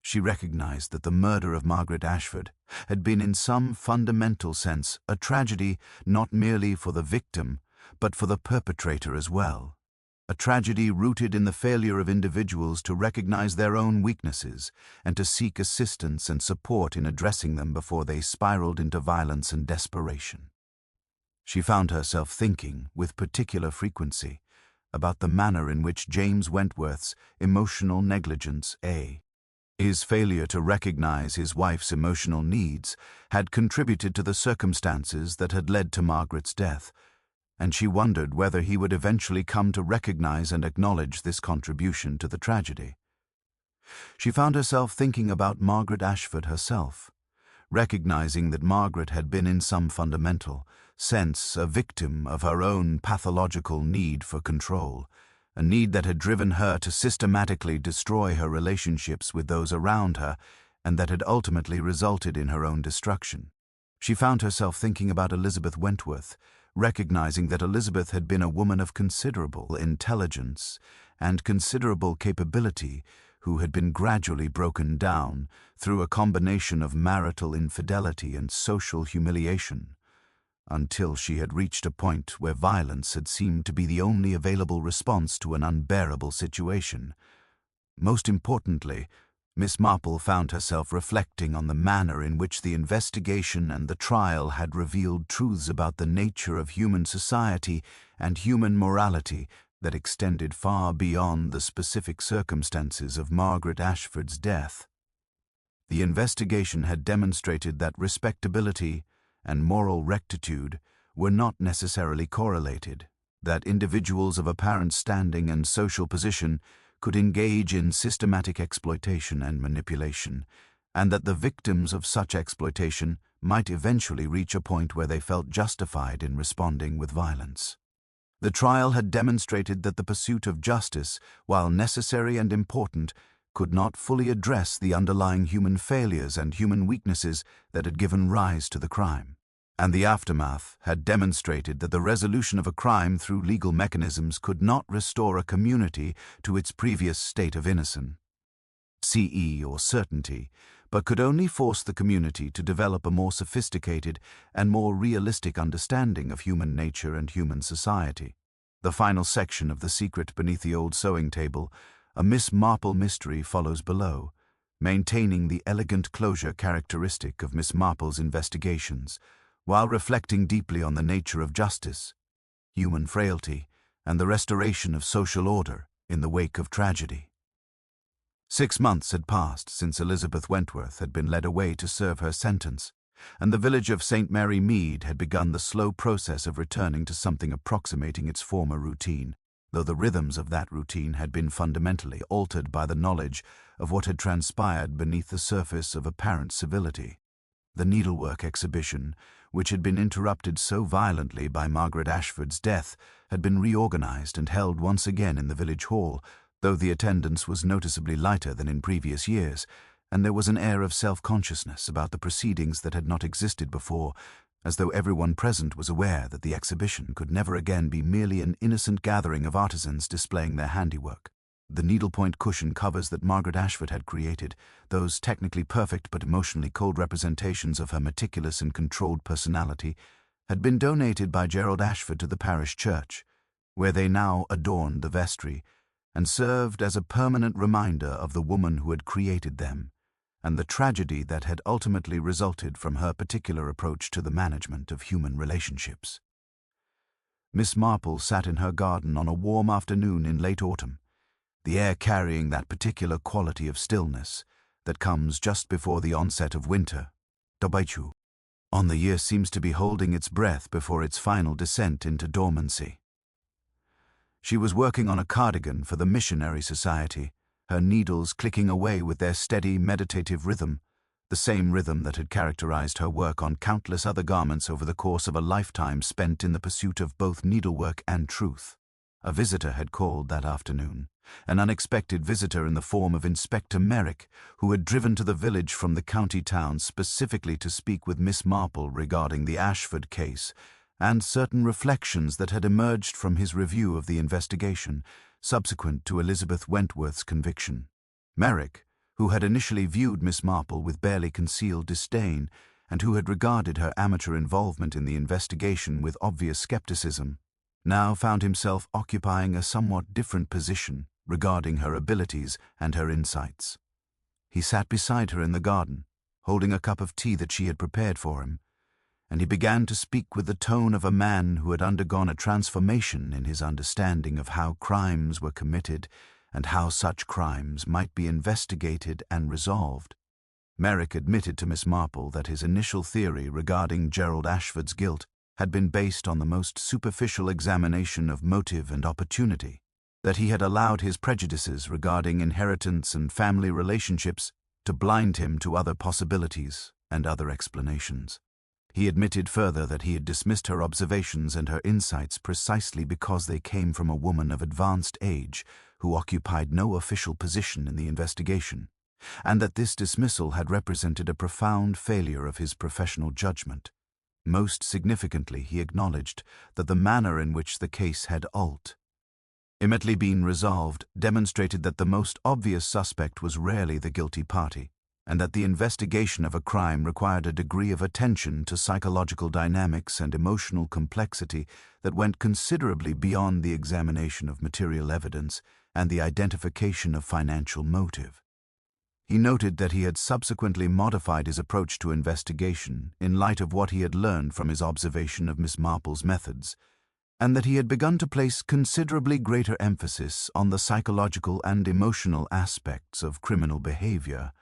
She recognized that the murder of Margaret Ashford had been in some fundamental sense a tragedy not merely for the victim, but for the perpetrator as well. A tragedy rooted in the failure of individuals to recognize their own weaknesses and to seek assistance and support in addressing them before they spiraled into violence and desperation. She found herself thinking, with particular frequency, about the manner in which James Wentworth's emotional negligence, his failure to recognize his wife's emotional needs, had contributed to the circumstances that had led to Margaret's death, and she wondered whether he would eventually come to recognize and acknowledge this contribution to the tragedy. She found herself thinking about Margaret Ashford herself, recognizing that Margaret had been in some fundamental sense a victim of her own pathological need for control, a need that had driven her to systematically destroy her relationships with those around her and that had ultimately resulted in her own destruction. She found herself thinking about Elizabeth Wentworth, recognizing that Elizabeth had been a woman of considerable intelligence and considerable capability who had been gradually broken down through a combination of marital infidelity and social humiliation, until she had reached a point where violence had seemed to be the only available response to an unbearable situation. Most importantly, Miss Marple found herself reflecting on the manner in which the investigation and the trial had revealed truths about the nature of human society and human morality that extended far beyond the specific circumstances of Margaret Ashford's death. The investigation had demonstrated that respectability and moral rectitude were not necessarily correlated, that individuals of apparent standing and social position could engage in systematic exploitation and manipulation, and that the victims of such exploitation might eventually reach a point where they felt justified in responding with violence. The trial had demonstrated that the pursuit of justice, while necessary and important, could not fully address the underlying human failures and human weaknesses that had given rise to the crime. And the aftermath had demonstrated that the resolution of a crime through legal mechanisms could not restore a community to its previous state of innocence, or certainty, but could only force the community to develop a more sophisticated and more realistic understanding of human nature and human society. The final section of The Secret Beneath the Old Sewing Table, A Miss Marple Mystery, follows below, maintaining the elegant closure characteristic of Miss Marple's investigations, while reflecting deeply on the nature of justice, human frailty, and the restoration of social order in the wake of tragedy. 6 months had passed since Elizabeth Wentworth had been led away to serve her sentence, and the village of St. Mary Mead had begun the slow process of returning to something approximating its former routine. though the rhythms of that routine had been fundamentally altered by the knowledge of what had transpired beneath the surface of apparent civility. The needlework exhibition, which had been interrupted so violently by Margaret Ashford's death, had been reorganized and held once again in the village hall, though the attendance was noticeably lighter than in previous years, and there was an air of self-consciousness about the proceedings that had not existed before, as though everyone present was aware that the exhibition could never again be merely an innocent gathering of artisans displaying their handiwork. The needlepoint cushion covers that Margaret Ashford had created, those technically perfect but emotionally cold representations of her meticulous and controlled personality, had been donated by Gerald Ashford to the parish church, where they now adorned the vestry, and served as a permanent reminder of the woman who had created them, and the tragedy that had ultimately resulted from her particular approach to the management of human relationships. Miss Marple sat in her garden on a warm afternoon in late autumn, the air carrying that particular quality of stillness that comes just before the onset of winter. Dobaichu. On the year seems to be holding its breath before its final descent into dormancy. She was working on a cardigan for the Missionary Society, her needles clicking away with their steady, meditative rhythm, the same rhythm that had characterized her work on countless other garments over the course of a lifetime spent in the pursuit of both needlework and truth. A visitor had called that afternoon, an unexpected visitor in the form of Inspector Merrick, who had driven to the village from the county town specifically to speak with Miss Marple regarding the Ashford case and certain reflections that had emerged from his review of the investigation subsequent to Elizabeth Wentworth's conviction. Merrick, who had initially viewed Miss Marple with barely concealed disdain and who had regarded her amateur involvement in the investigation with obvious skepticism, now found himself occupying a somewhat different position regarding her abilities and her insights. He sat beside her in the garden, holding a cup of tea that she had prepared for him, and he began to speak with the tone of a man who had undergone a transformation in his understanding of how crimes were committed and how such crimes might be investigated and resolved. Merrick admitted to Miss Marple that his initial theory regarding Gerald Ashford's guilt had been based on the most superficial examination of motive and opportunity, that he had allowed his prejudices regarding inheritance and family relationships to blind him to other possibilities and other explanations. He admitted further that he had dismissed her observations and her insights precisely because they came from a woman of advanced age who occupied no official position in the investigation, and that this dismissal had represented a profound failure of his professional judgment. Most significantly, he acknowledged that the manner in which the case had ultimately been resolved demonstrated that the most obvious suspect was rarely the guilty party, and that the investigation of a crime required a degree of attention to psychological dynamics and emotional complexity that went considerably beyond the examination of material evidence and the identification of financial motive. He noted that he had subsequently modified his approach to investigation in light of what he had learned from his observation of Miss Marple's methods, and that he had begun to place considerably greater emphasis on the psychological and emotional aspects of criminal behavior.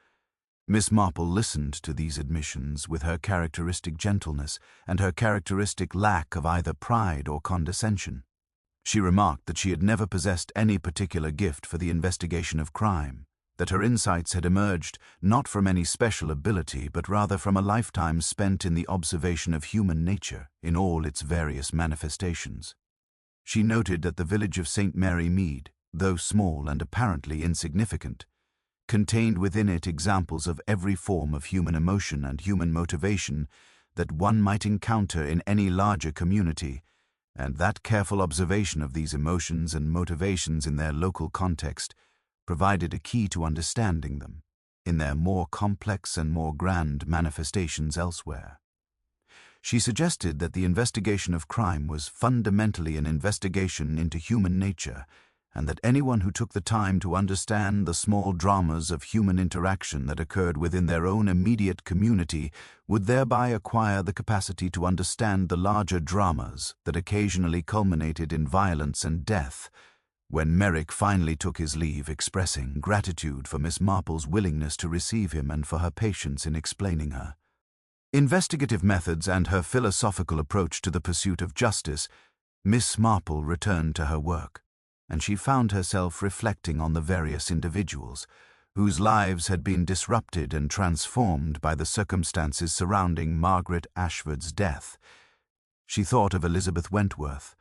Miss Marple listened to these admissions with her characteristic gentleness and her characteristic lack of either pride or condescension. She remarked that she had never possessed any particular gift for the investigation of crime, that her insights had emerged not from any special ability but rather from a lifetime spent in the observation of human nature in all its various manifestations. She noted that the village of St. Mary Mead, though small and apparently insignificant, contained within it examples of every form of human emotion and human motivation that one might encounter in any larger community, and that careful observation of these emotions and motivations in their local context provided a key to understanding them in their more complex and more grand manifestations elsewhere. She suggested that the investigation of crime was fundamentally an investigation into human nature, and that anyone who took the time to understand the small dramas of human interaction that occurred within their own immediate community would thereby acquire the capacity to understand the larger dramas that occasionally culminated in violence and death. When Merrick finally took his leave, expressing gratitude for Miss Marple's willingness to receive him and for her patience in explaining her investigative methods and her philosophical approach to the pursuit of justice, Miss Marple returned to her work. and she found herself reflecting on the various individuals whose lives had been disrupted and transformed by the circumstances surrounding Margaret Ashford's death. She thought of Elizabeth Wentworth,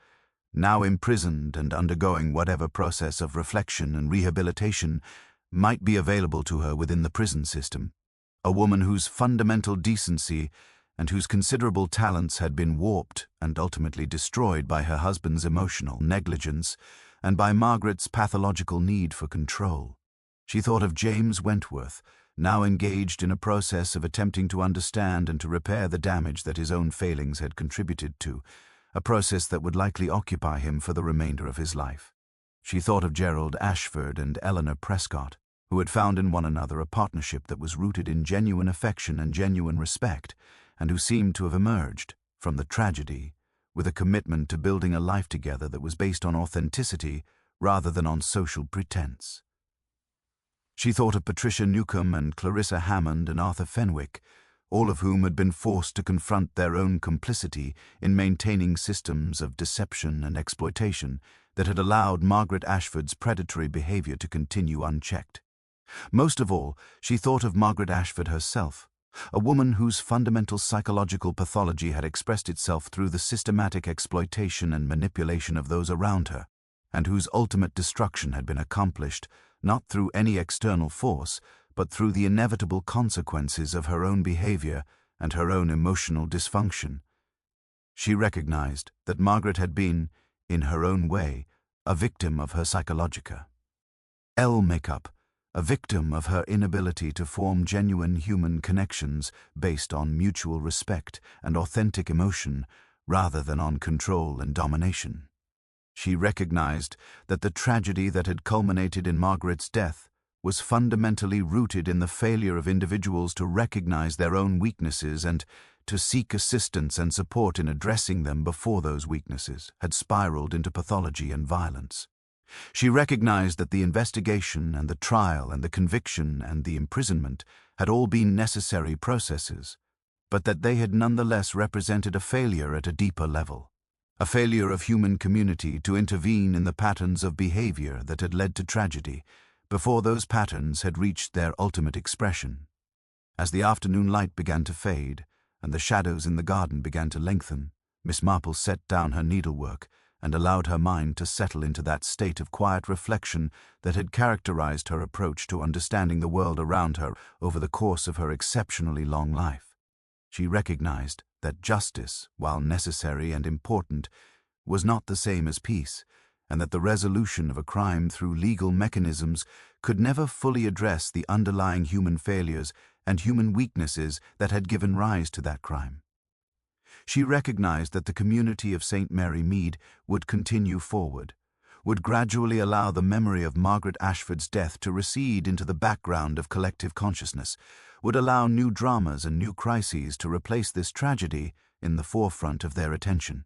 now imprisoned and undergoing whatever process of reflection and rehabilitation might be available to her within the prison system, a woman whose fundamental decency and whose considerable talents had been warped and ultimately destroyed by her husband's emotional negligence and by Margaret's pathological need for control. She thought of James Wentworth, now engaged in a process of attempting to understand and to repair the damage that his own failings had contributed to, a process that would likely occupy him for the remainder of his life. She thought of Gerald Ashford and Eleanor Prescott, who had found in one another a partnership that was rooted in genuine affection and genuine respect, and who seemed to have emerged from the tragedy with a commitment to building a life together that was based on authenticity rather than on social pretense. She thought of Patricia Newcomb and Clarissa Hammond and Arthur Fenwick, all of whom had been forced to confront their own complicity in maintaining systems of deception and exploitation that had allowed Margaret Ashford's predatory behavior to continue unchecked. Most of all, she thought of Margaret Ashford herself, a woman whose fundamental psychological pathology had expressed itself through the systematic exploitation and manipulation of those around her, and whose ultimate destruction had been accomplished not through any external force, but through the inevitable consequences of her own behavior and her own emotional dysfunction. She recognized that Margaret had been, in her own way, a victim of her psychologica. Makeup, a victim of her inability to form genuine human connections based on mutual respect and authentic emotion rather than on control and domination. She recognized that the tragedy that had culminated in Margaret's death was fundamentally rooted in the failure of individuals to recognize their own weaknesses and to seek assistance and support in addressing them before those weaknesses had spiraled into pathology and violence. She recognized that the investigation and the trial and the conviction and the imprisonment had all been necessary processes, but that they had nonetheless represented a failure at a deeper level. A failure of human community to intervene in the patterns of behavior that had led to tragedy before those patterns had reached their ultimate expression. As the afternoon light began to fade and the shadows in the garden began to lengthen, Miss Marple set down her needlework and allowed her mind to settle into that state of quiet reflection that had characterized her approach to understanding the world around her over the course of her exceptionally long life. She recognized that justice, while necessary and important, was not the same as peace, and that the resolution of a crime through legal mechanisms could never fully address the underlying human failures and human weaknesses that had given rise to that crime. She recognized that the community of St. Mary Mead would continue forward, would gradually allow the memory of Margaret Ashford's death to recede into the background of collective consciousness, would allow new dramas and new crises to replace this tragedy in the forefront of their attention.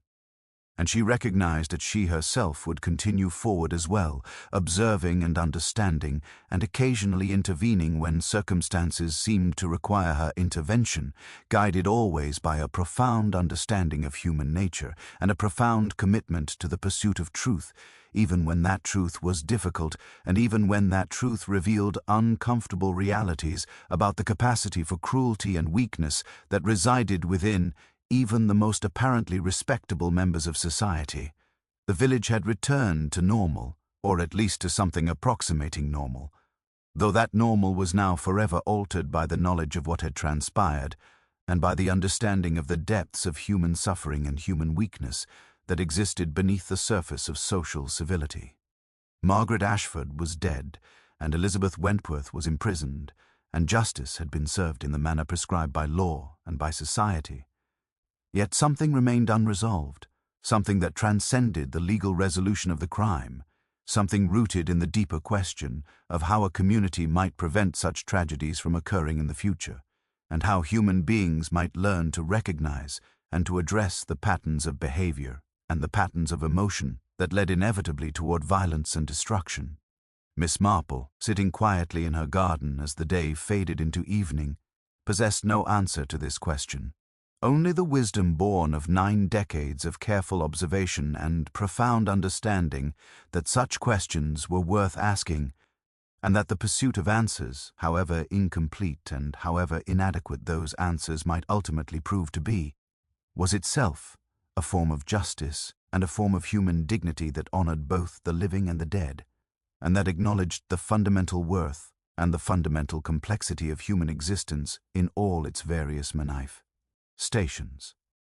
And she recognized that she herself would continue forward as well, observing and understanding, and occasionally intervening when circumstances seemed to require her intervention, guided always by a profound understanding of human nature and a profound commitment to the pursuit of truth, even when that truth was difficult and even when that truth revealed uncomfortable realities about the capacity for cruelty and weakness that resided within even the most apparently respectable members of society. The village had returned to normal, or at least to something approximating normal, though that normal was now forever altered by the knowledge of what had transpired and by the understanding of the depths of human suffering and human weakness that existed beneath the surface of social civility. Margaret Ashford was dead, and Elizabeth Wentworth was imprisoned, and justice had been served in the manner prescribed by law and by society. Yet something remained unresolved, something that transcended the legal resolution of the crime, something rooted in the deeper question of how a community might prevent such tragedies from occurring in the future, and how human beings might learn to recognize and to address the patterns of behavior and the patterns of emotion that led inevitably toward violence and destruction. Miss Marple, sitting quietly in her garden as the day faded into evening, possessed no answer to this question. Only the wisdom born of 9 decades of careful observation and profound understanding that such questions were worth asking, and that the pursuit of answers, however incomplete and however inadequate those answers might ultimately prove to be, was itself a form of justice and a form of human dignity that honored both the living and the dead, and that acknowledged the fundamental worth and the fundamental complexity of human existence in all its various manifestations.